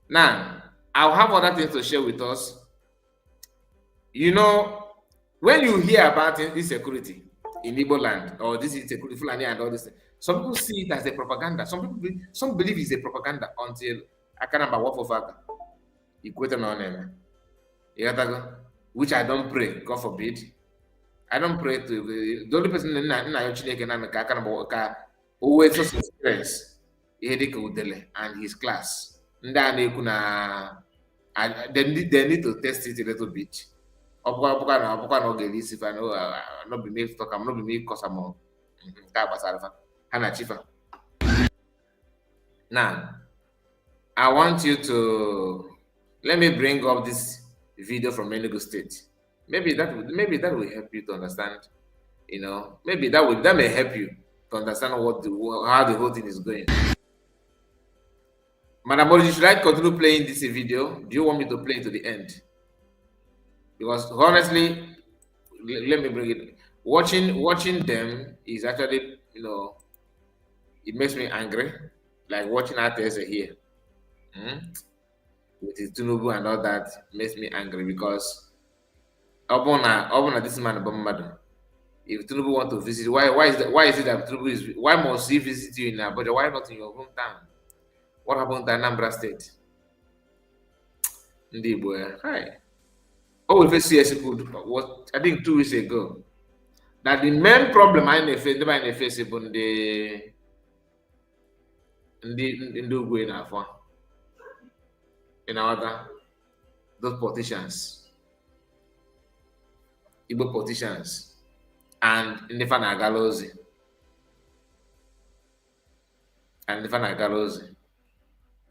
Now, I'll have other things to share with us. You know, when you hear about insecurity in Igbo land or this insecurity, Fulani and all this, some people see it as a propaganda. Some believe it's a propaganda until I can't remember what for fact. Equator on them. Which I don't pray, God forbid. I don't pray to the only person in our always experience and his class. They need to test it a little bit. Not be me talk, I'm not be me cause I'm now. I want you to let me bring up this video from Enugu State. Maybe that will help you to understand. You know, maybe that may help you to understand how the whole thing is going. Madam Modi, should I continue playing this video? Do you want me to play to the end? Because honestly, let me bring it. Watching them is actually, you know, it makes me angry. Like watching Ateza here. With his Tunubu and all that makes me angry because Obona this man Madam. If Tunubu want to visit, why is it that Tunubu is why must he visit you in Abuja? Why not in your hometown? What happened to Anambra State? Indeed, boy. Hi. Oh, if CS what I think 2 weeks ago. That the main problem I face in the in our those politicians, Igbo politicians, and Nifana Galozi.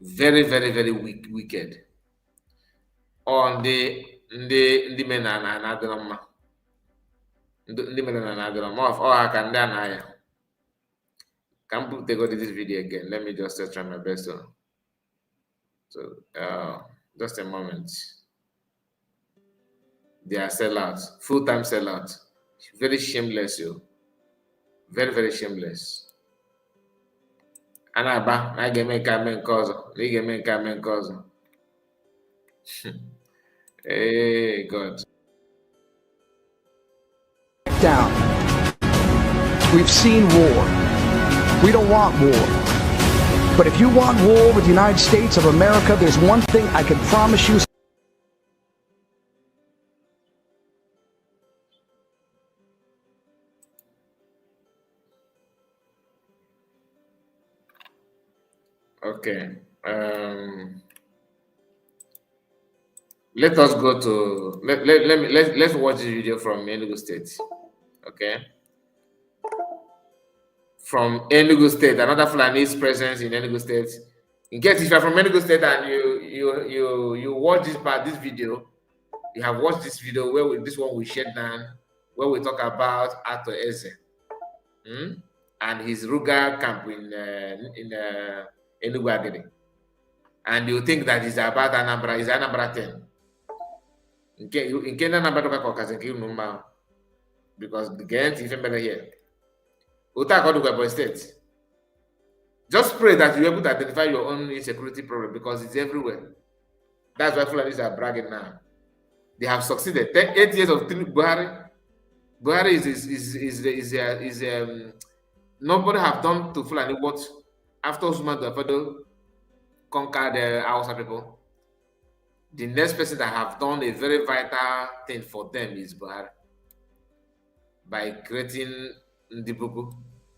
Very, very, very wicked. On the men and another of all I can done. Can take out this video again. Let me just try my best to. So just a moment. They are sellouts, full-time sellouts. Very shameless, you. Very, very shameless. Anaba, I get me coming cause. They get me coming cause. Hey God. Down. We've seen war. We don't want war. But if you want war with the United States of America, there's one thing I can promise you. Okay. Let us go to let's watch this video from Enugu State. Okay. From Enugu State, another Fulani's presence in Enugu State. In case if you're from Enugu State and you watch this video, you have watched this video where this one we shared down, where we talk about Ato Eze and his Ruga camp in Enugu Agede. And you think that is about Anambra, is Anambra 10. In case Anambra because the Ghent is even better here. State. Just pray that you're able to identify your own insecurity problem because it's everywhere. That's why Fulanis are bragging now. They have succeeded. 8 years of Buhari. Buhari is nobody have done to Fulani what after Usman Dafado conquered the Hausa people. The next person that have done a very vital thing for them is Buhari by creating Ndibuku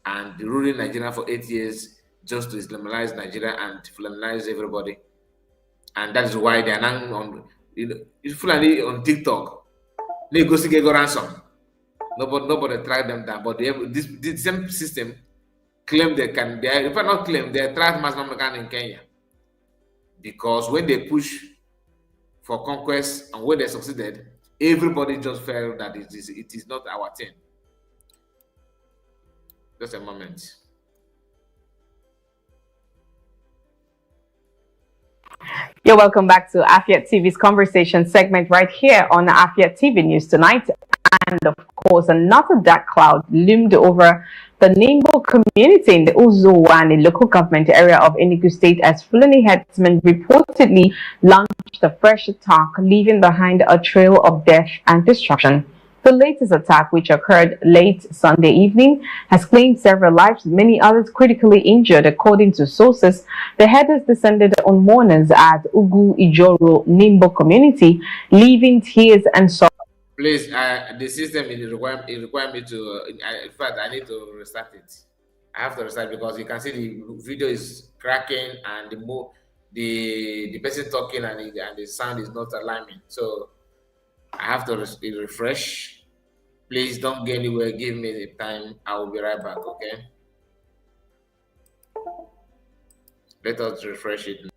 and ruling Nigeria for 8 years just to Islamize Nigeria and Fulanize everybody. And that is why they are now on, Fulani on TikTok. They go get ransom. Nobody tried them down, but they have this same system claim they can. They if I not claim they tried mass number in Kenya because when they push for conquest and when they succeeded, everybody just felt that it is not our thing. Just a moment. You're welcome back to Afiat TV's conversation segment right here on Afiat TV News Tonight. and of course, another dark cloud loomed over the Nimbo community in the Uzuwani local government area of Enugu State as Foolani headsmen reportedly launched a fresh attack, leaving behind a trail of death and destruction. The latest attack, which occurred late Sunday evening, has claimed several lives, many others critically injured. According to sources, the headers descended on mourners at Ugu Ijoro Nimbo community, leaving tears and sorrow. Please, the system it require me to. In fact, I need to restart it. I have to restart because you can see the video is cracking and the person talking and the sound is not aligning. So I have to refresh. Please don't go anywhere. Give me the time. I will be right back. Okay. Let us refresh it.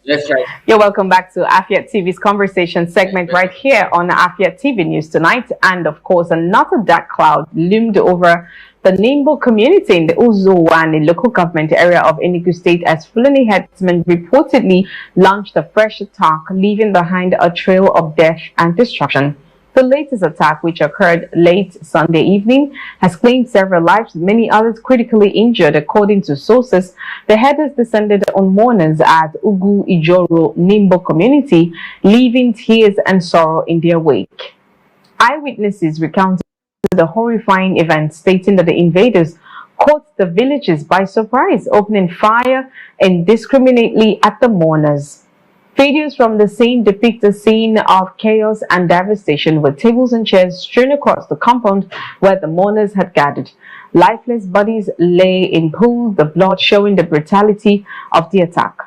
Let's try. You're welcome back to Afiat TV's conversation segment right here on Afiat TV News tonight. And of course, another dark cloud loomed over the Nimbo community in the Uzuwani local government area of Enugu State as Foolani headsmen reportedly launched a fresh attack, leaving behind a trail of death and destruction. The latest attack, which occurred late Sunday evening, has claimed several lives, many others critically injured. According to sources, the headers descended on mourners at Ugu Ijoro Nimbo community, leaving tears and sorrow in their wake. Eyewitnesses recounted the horrifying event, stating that the invaders caught the villagers by surprise, opening fire indiscriminately at the mourners. Videos from the scene depict a scene of chaos and devastation with tables and chairs strewn across the compound where the mourners had gathered. Lifeless bodies lay in pools, the blood showing the brutality of the attack.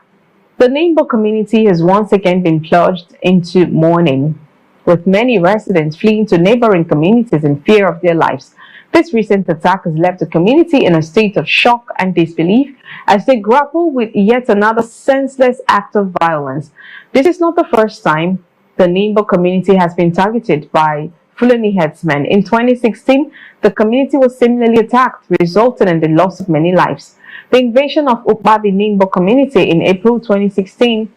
The Nimbo community has once again been plunged into mourning, with many residents fleeing to neighboring communities in fear of their lives. This recent attack has left the community in a state of shock and disbelief as they grapple with yet another senseless act of violence. This is not the first time the Nimbo community has been targeted by Foolani headsmen. In 2016, the community was similarly attacked, resulting in the loss of many lives. The invasion of Ukbabi Nimbo community in April 2016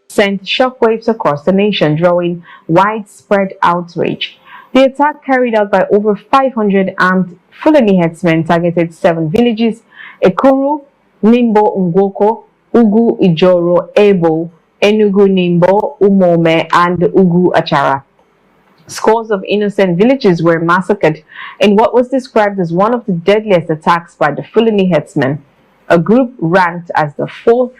sent shockwaves across the nation, drawing widespread outrage. The attack, carried out by over 500 armed Foolani headsmen, targeted 7 villages: Ekuru, Nimbo Ngwoko, Ugu Ijoro, Ebo, Enugu Nimbo, Umome, and Ugu Achara. Scores of innocent villages were massacred in what was described as one of the deadliest attacks by the Foolani headsmen, a group ranked as the 4th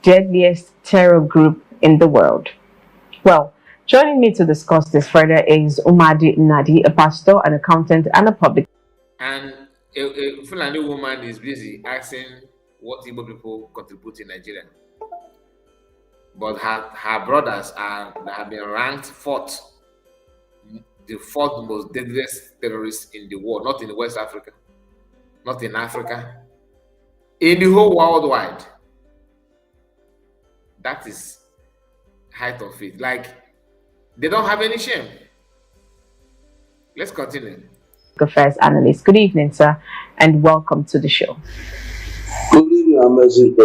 deadliest terror group in the world. Well, joining me to discuss this further is Umadi Nadi, a pastor, an accountant, and a public. And a Fulani woman is busy asking what Igbo people contribute in Nigeria. But her brothers have been ranked 4th, the 4th most deadliest terrorists in the world, not in West Africa, not in Africa, in the whole worldwide. That is height of it. Like, they don't have any shame. Let's continue. Affairs analyst. Good evening, sir, and welcome to the show. Good evening, Amazing.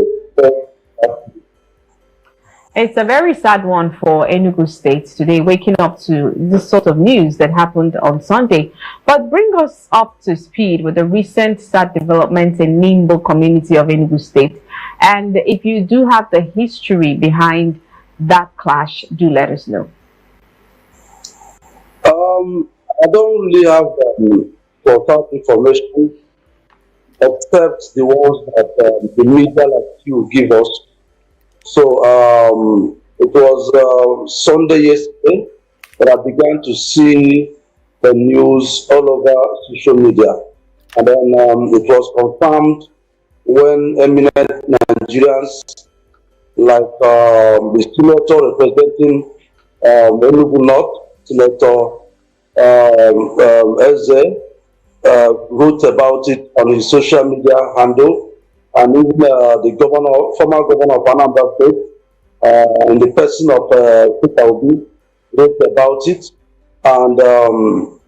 It's a very sad one for Enugu State today, waking up to this sort of news that happened on Sunday. But bring us up to speed with the recent sad developments in Nimbo community of Enugu State. And if you do have the history behind that clash, do let us know. I don't really have total information except the ones that the media like you give us. So it was Sunday yesterday that I began to see the news all over social media. And then it was confirmed when eminent Nigerians like the senator representing Enugu North, Senator Eze, wrote about it on his social media handle, and even the former governor of Anambra State, in the person of Peter Obi, wrote about it, and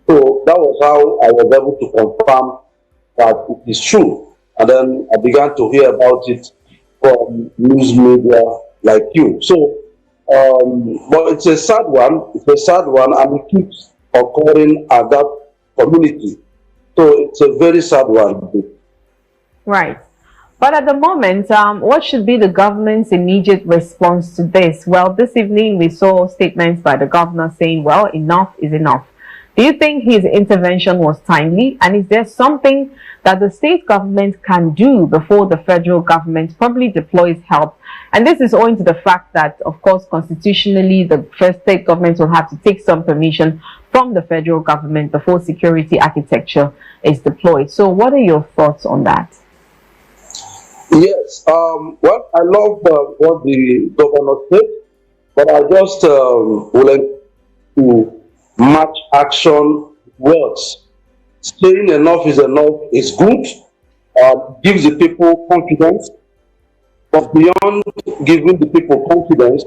so that was how I was able to confirm that it is true. And then I began to hear about it from news media like you. So, but it's a sad one. It's a sad one, and it keeps occurring at that community. So it's a very sad one. Right. But at the moment, what should be the government's immediate response to this? Well, this evening we saw statements by the governor saying, well, enough is enough. Do you think his intervention was timely? And is there something that the state government can do before the federal government probably deploys help? And this is owing to the fact that, of course, constitutionally, the first state government will have to take some permission from the federal government before security architecture is deployed. So what are your thoughts on that? Yes, well, I love what the governor said, but I just would like to match action words. Saying enough is good, gives the people confidence, but beyond giving the people confidence,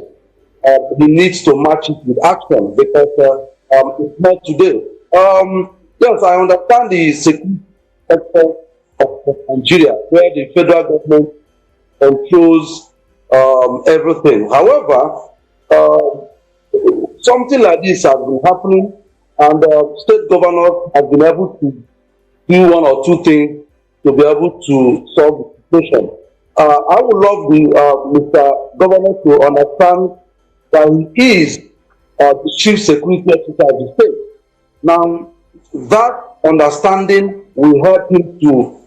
he needs to match it with action, because it's not today. Yes, I understand the security sector of Nigeria, where the federal government controls everything. However, something like this has been happening, and state governors have been able to do one or two things to be able to solve the situation. I would love the Mr. Governor to understand that he is the chief security officer of the state. Now, that understanding will help him to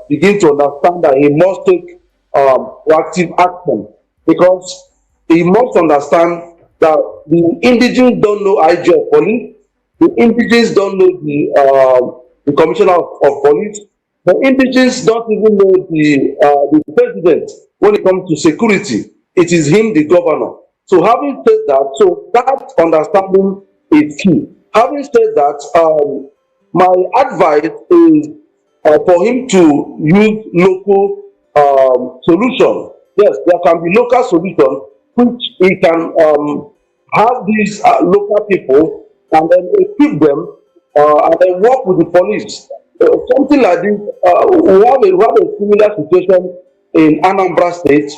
begin to understand that he must take proactive action, because he must understand that the indigenous don't know IG of police, the indigenous don't know the commissioner of police, the indigenous don't even know the president when it comes to security. It is him, the governor. So having said that, so that understanding is key. Having said that, my advice is for him to use local solution. Yes, there can be local solution which he can have these local people and then equip them and then work with the police. Something like this. We have a similar situation in Anambra State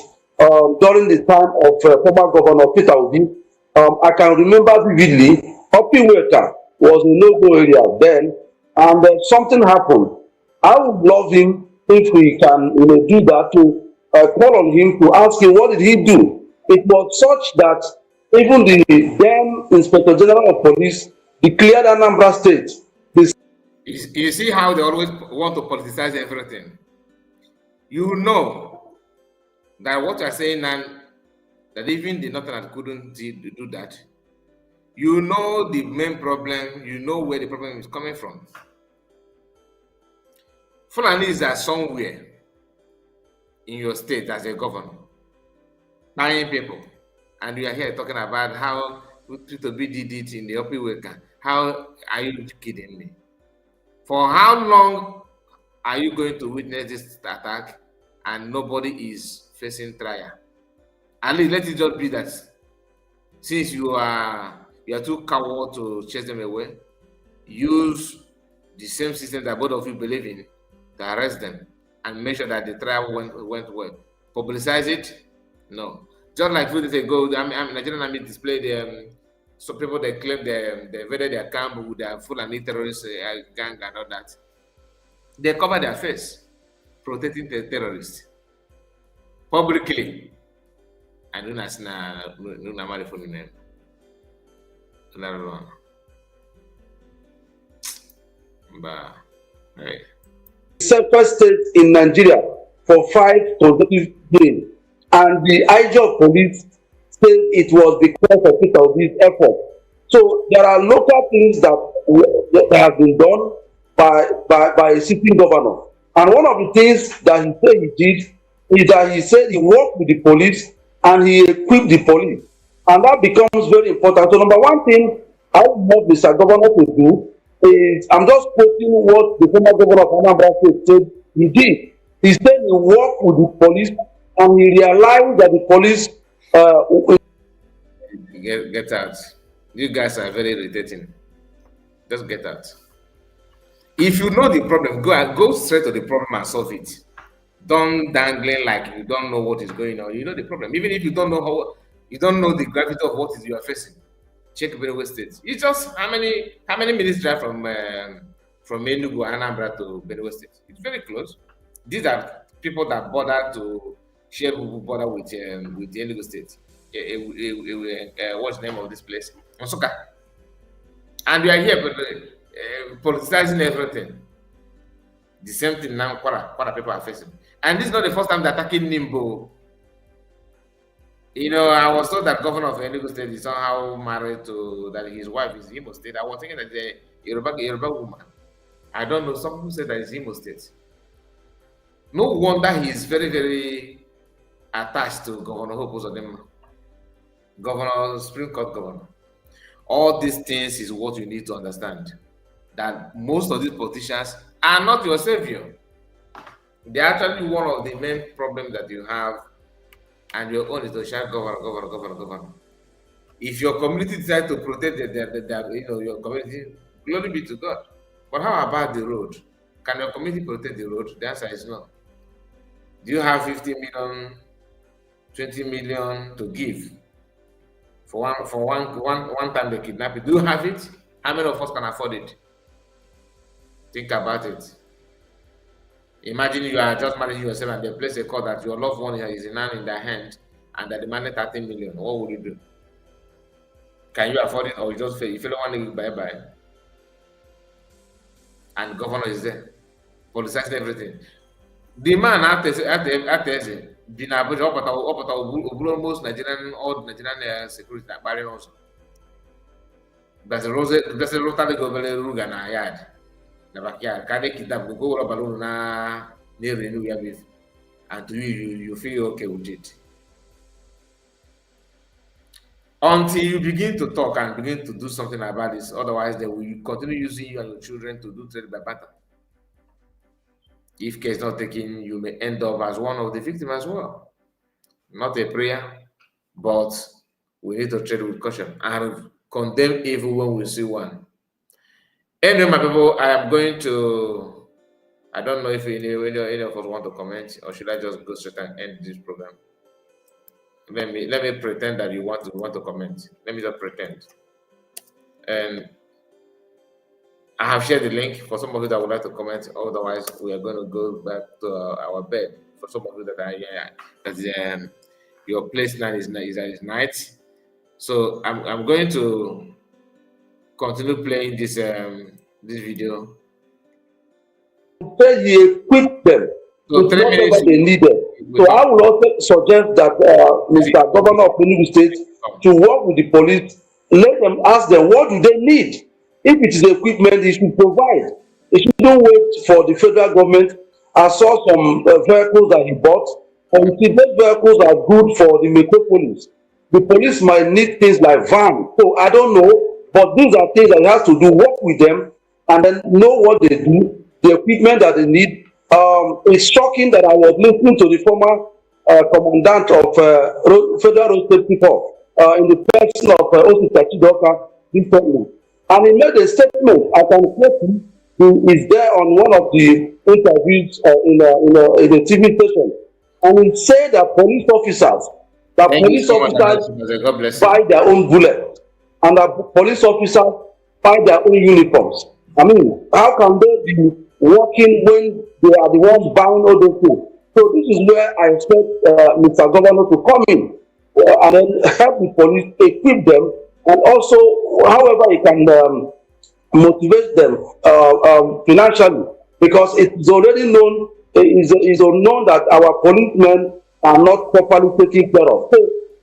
during the time of former Governor Peter Obi. I can remember vividly, Opiweka was a no-go area then, and something happened. I would love him if we can do that, to call on him to ask him what did he do. It was such that even the then Inspector General of Police declared Anambra State. You see how they always want to politicize everything. You know that what you're saying now, that even the Northern couldn't do that. You know the main problem, you know where the problem is coming from. Foolani are somewhere in your state as a governor, buying people, and you are here talking about how Peter B did it in the Opiweka. How are you kidding me? For how long are you going to witness this attack and nobody is facing trial? At least let it just be that since you are too coward to chase them away, use the same system that both of you believe in to arrest them and make sure that the trial went well. Publicize it? No. Just like 2 days ago, Nigerian army displayed some people they claim they invaded their camp with their Fulani terrorist gang and all that. They cover their face, protecting the terrorists publicly. And do not know my phone name. But hey. Separate state in Nigeria for 5 consecutive days, and the IG of police said it was because of this effort. So there are local things that have been done by a sitting governor, and one of the things that he said he did is that he said he worked with the police and he equipped the police, and that becomes very important. So number one thing I want Mr. Governor to do is, I'm just quoting what the former governor of Anambra State said he did. He said he worked with the police and he realized that the police get out. You guys are very irritating. Just get out. If you know the problem, go straight to the problem and solve it. Don't dangling like you don't know what is going on. You know the problem. Even if you don't know the gravity of what is you are facing. Check Benue State. It's just how many minutes drive from Enugu and Anambra to Benue State. It's very close. These are people that bother to share border with the Enugu State. What's the name of this place? Onsuka. And we are here politicizing everything. The same thing now Kwara people are facing. And this is not the first time they're attacking Nimbo. You know, I was told that governor of Enugu State is somehow married to, that his wife is Imo State. I was thinking that the Yoruba woman. I don't know. Some people say that it's Imo State. No wonder he is very, very attached to Governor Hope Uzodinma, Governor, Supreme Court Governor. All these things is what you need to understand. That most of these politicians are not your savior. They're actually one of the main problems that you have. And your own is to shout governor. If your community decides to protect your community, glory be to God. But how about the road? Can your community protect the road? The answer is no. Do you have 50 million, 20 million to give for one time they kidnap you? Do you have it? How many of us can afford it? Think about it. Imagine you are just managing yourself and they place a call that your loved one is in their hand and they demanded 30 million. What would you do? Can you afford it or you just fail? If you don't want to bye-bye. And governor is there, politicizing everything. The man at been almost Nigerian, all Nigerian security barrier also. That's a rotary government ruga na yard. The backyard. Can they kidnap go over balloon na near renew your beef? And to you feel okay with it. Until you begin to talk and begin to do something about this, otherwise they will continue using you and your children to do trade by barter. If care is not taken, you may end up as one of the victims as well. Not a prayer, but we need to trade with caution and condemn evil when we see one. Anyway, my people, I am going to, I don't know if any of us want to comment, or should I just go straight and end this program? Let me pretend that you want to comment. Let me just pretend. And I have shared the link for some of you that would like to comment. Otherwise, we are going to go back to our bed. For some of you that are your place now is night. So I'm going to continue playing this video. He equipped them with whatever they needed. So I would also suggest that Mr. Governor of Enugu State to work with the police. Let them ask them what do they need. If it is equipment, he should provide. He shouldn't wait for the federal government. I saw some vehicles that he bought, and those vehicles are good for the metropolis. The police might need things like van. So I don't know, but these are things that he has to do. Work with them, and then know what they do, the equipment that they need. It's shocking that I was listening to the former commandant of Federal Road Safety Corps in the person of Osita Chidoka recently. And he made a statement. I can quote him. He is there on one of the interviews in a TV station. And he said that police officers that Thank you police so much, officers God bless buy you. their own bullets and that police officers buy their own uniforms. I mean, how can they be working when they are the ones buying all those things? So this is where I expect Mr. Governor to come in and then help the police, equip them, and also however he can motivate them financially, because it is already known, is known that our policemen are not properly taken care of. So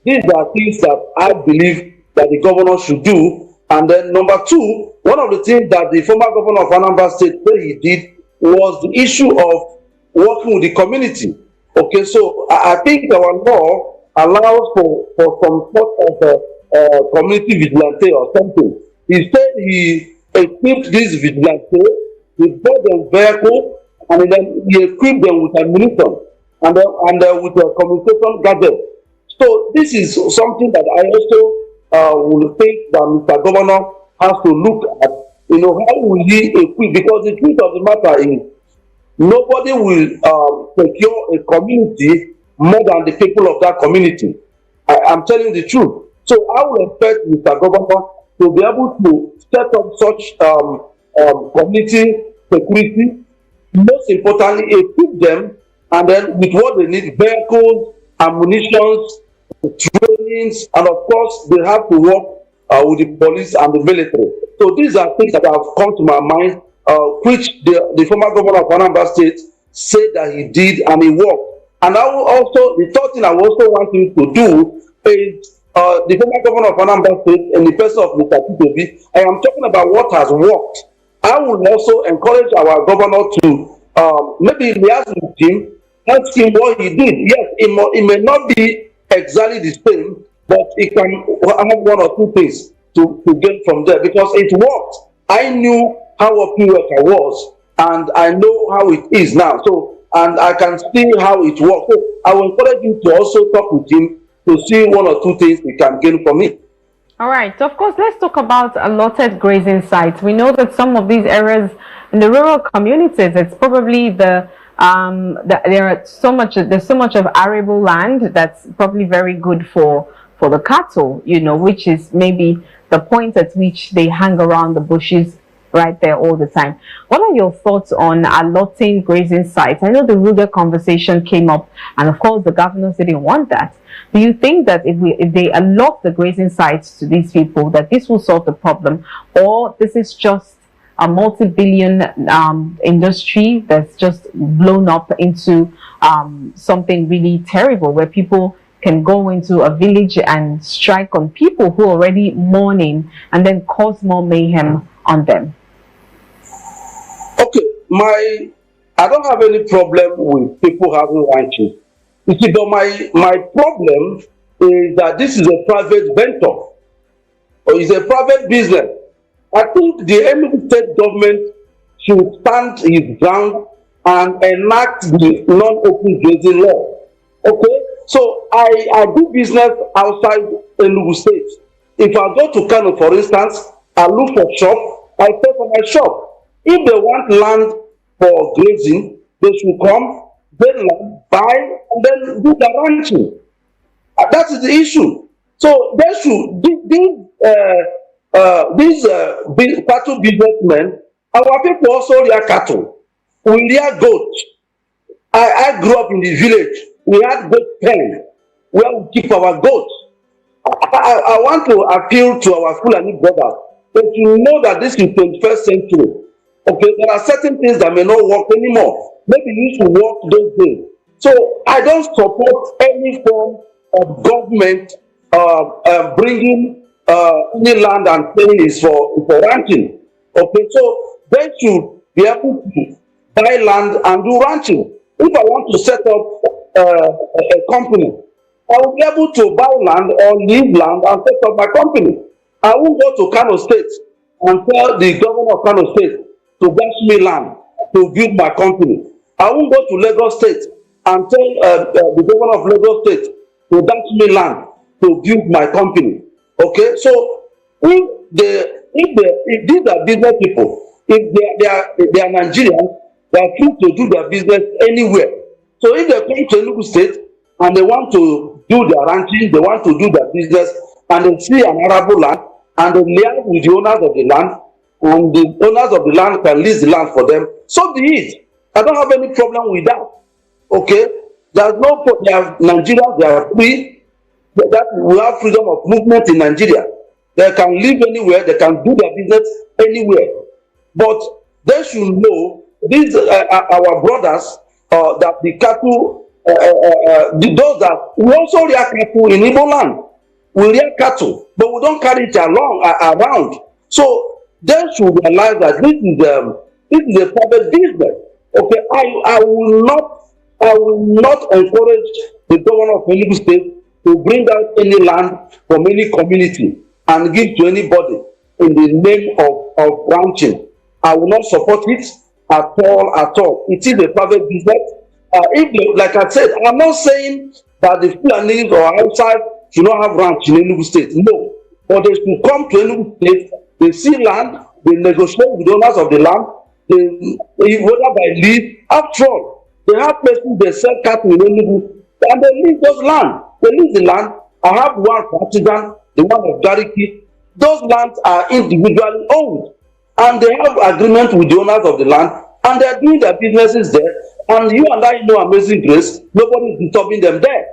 these are things that I believe that the governor should do. And then number two, one of the things that the former governor of Anambra State said he did was the issue of working with the community. Okay, so I think our law allows for some sort of community vigilante or something. He said he equipped this vigilante, he bought them vehicle, and then he equipped them with ammunition and with a communication gadget. So this is something that I also will think that Mr. Governor has to look at. You know, how will he equip? Because the truth of the matter is, nobody will secure a community more than the people of that community. I'm telling you the truth. So I will expect Mr. Governor to be able to set up such community security, most importantly, equip them, and then with what they need, vehicles, ammunition, trainings, and of course, they have to work with the police and the military. So these are things that have come to my mind, which the former governor of Anambra State said that he did and he worked. And I will also, the third thing I also want him to do is the former governor of Anambra State in the person of Mr. Titobi. I am talking about what has worked. I will also encourage our governor to maybe liaise with him, ask him what he did. Yes, it may not be exactly the same, but he can have one or two things to get from there because it worked. I knew how a worker was, and I know how it is now. So, and I can see how it works. So I will encourage you to also talk with him to see one or two things he can gain from it. All right. So of course, let's talk about allotted grazing sites. We know that some of these areas in the rural communities, it's probably there's so much of arable land that's probably very good for the cattle, you know, which is maybe the point at which they hang around the bushes right there all the time. What are your thoughts on allotting grazing sites? I know the Ruger conversation came up, and of course the governors didn't want that. Do you think that if they allot the grazing sites to these people, that this will solve the problem, or this is just a multi-billion industry that's just blown up into something really terrible, where people can go into a village and strike on people who are already mourning and then cause more mayhem on them? Okay, I don't have any problem with people having ranches. You see, but my problem is that this is a private venture, or it's a private business. I think the Enugu state government should stand its ground and enact the non-open grazing law. Okay, so I do business outside Enugu state. If I go to Kano, for instance, I look for shop, I pay for my shop. If they want land for grazing, they should come, get land, buy, and then do the ranching. That is the issue. So they should, these cattle businessmen, our people also rear cattle. We rear goats. I grew up in the village. We had goat pen where we keep our goats. I want to appeal to our Foolani brothers that you know that this is 21st century. Okay, there are certain things that may not work anymore. Maybe you should work those days. So I don't support any form of government bringing any land and saying is for ranching. Okay, so they should be able to buy land and do ranching. If I want to set up a company, I will be able to buy land or leave land and set up my company. I won't go to Kano State and tell the governor of Kano State to dash me land to build my company. I won't go to Lagos State and tell the governor of Lagos State to dash me land to build my company. Okay, so if these are business people, if they are Nigerians, they are free to do their business anywhere. So if they come to Enugu State and they want to do their ranching, they want to do their business, and they see an arable land, and they liaise with the owners of the land, and the owners of the land can lease the land for them. So be it. I don't have any problem with that. Okay? There's no they have Nigeria, they are free. That we have freedom of movement in Nigeria. They can live anywhere, they can do their business anywhere. But they should know these our brothers that the cattle, those that we also rear cattle in Igbo land. We rear cattle, but we don't carry it around. So they should realize that this is a private business. Okay, I will not encourage the governor of Enugu State to bring out any land from any community and give to anybody in the name of ranching. I will not support it at all, at all. It is a private business. Like I said, I'm not saying that the Fulani or outside should not have ranch in Enugu State. No. But they should come to Enugu State, they see land, they negotiate with the owners of the land, whether by lease, after all, they have places they sell cattle in Enugu, and they lease those land. They lease the land. I have one for Artisan, the one of Gariki. Those lands are individually owned, and they have agreement with the owners of the land, and they are doing their businesses there. And you and I know Amazing Grace, nobody is disturbing them there.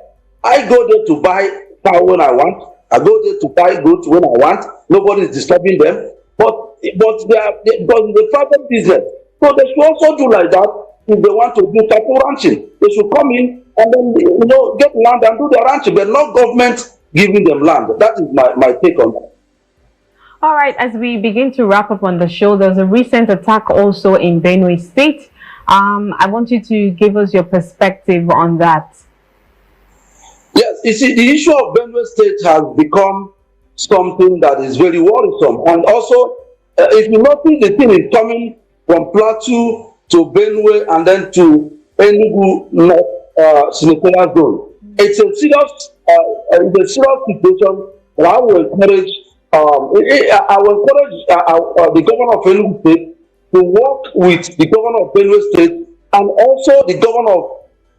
I go there to buy cow when I want. I go there to buy goods when I want. Nobody is disturbing them. But because it's a private business, so they should also do like that. If they want to do cattle ranching, they should come in and then get land and do their ranching, but not government giving them land. That is my take on that. All right, as we begin to wrap up on the show, there's a recent attack also in Benue State. I want you to give us your perspective on that. Yes, you see, the issue of Benue State has become something that is very worrisome. And also, if you notice, the thing is coming from Plateau to Benue and then to Enugu North Senatorial Zone. It's a serious situation that I will encourage. I will encourage the governor of Enugu State to work with the governor of Benue State and also the governor of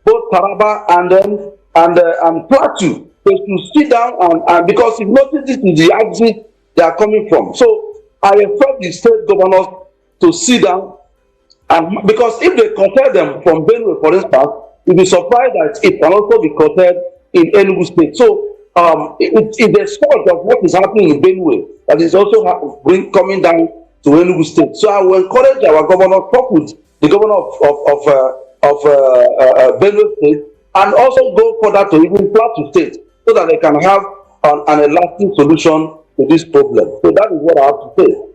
both Taraba and Plateau. They should sit down and because if notice this is the exit they are coming from. So I expect the state governors to sit down, and because if they curtail them from Benue, for instance, you'll be surprised that it can also be curtailed in Enugu State. So it's the sort of what is happening in Benue that is also coming down to Enugu State. So I will encourage our governor to talk with the governor of Benue State and also go further to even Plateau State so that they can have an lasting solution to this problem. So that is what I have to say.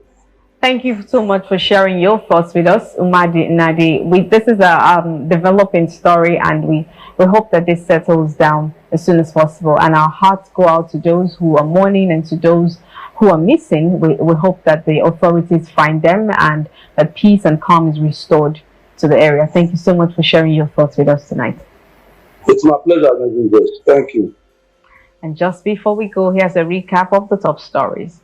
Thank you so much for sharing your thoughts with us, Umadi Nadi. This is a developing story, and we hope that this settles down as soon as possible. And our hearts go out to those who are mourning and to those who are missing. We hope that the authorities find them and that peace and calm is restored to the area. Thank you so much for sharing your thoughts with us tonight. It's my pleasure, Grace. Thank you. And just before we go, here's a recap of the top stories.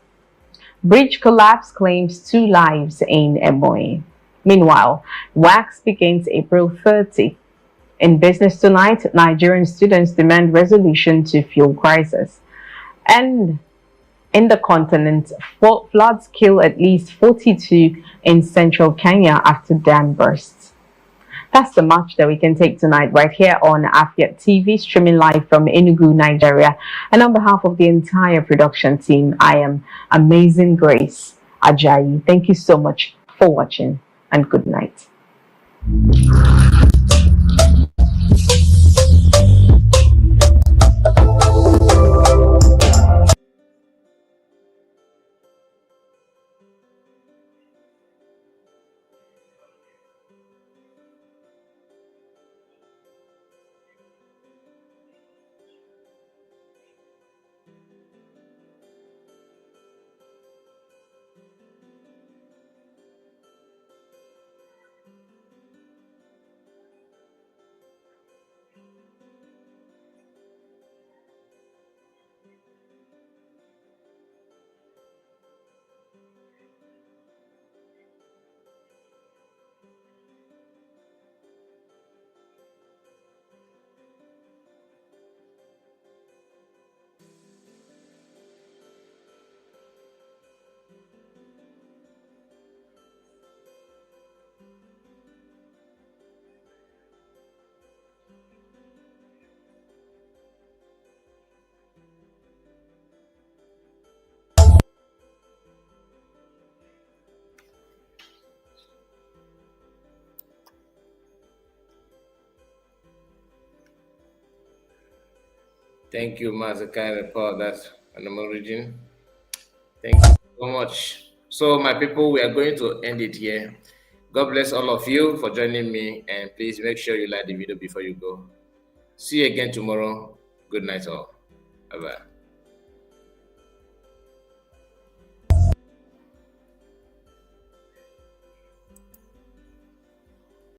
Bridge collapse claims 2 lives in Emoy. Meanwhile, wax begins April 30. In business tonight, Nigerian students demand resolution to fuel crisis. And in the continent, floods kill at least 42 in central Kenya after dam bursts. That's the much that we can take tonight right here on Afiat TV, streaming live from Enugu, Nigeria. And on behalf of the entire production team, I am Amazing Grace Ajayi. Thank you so much for watching, and good night. Thank you, Mazakai, report that animal origin. Thank you so much. So, my people, we are going to end it here. God bless all of you for joining me, and please make sure you like the video before you go. See you again tomorrow. Good night, all. Bye bye.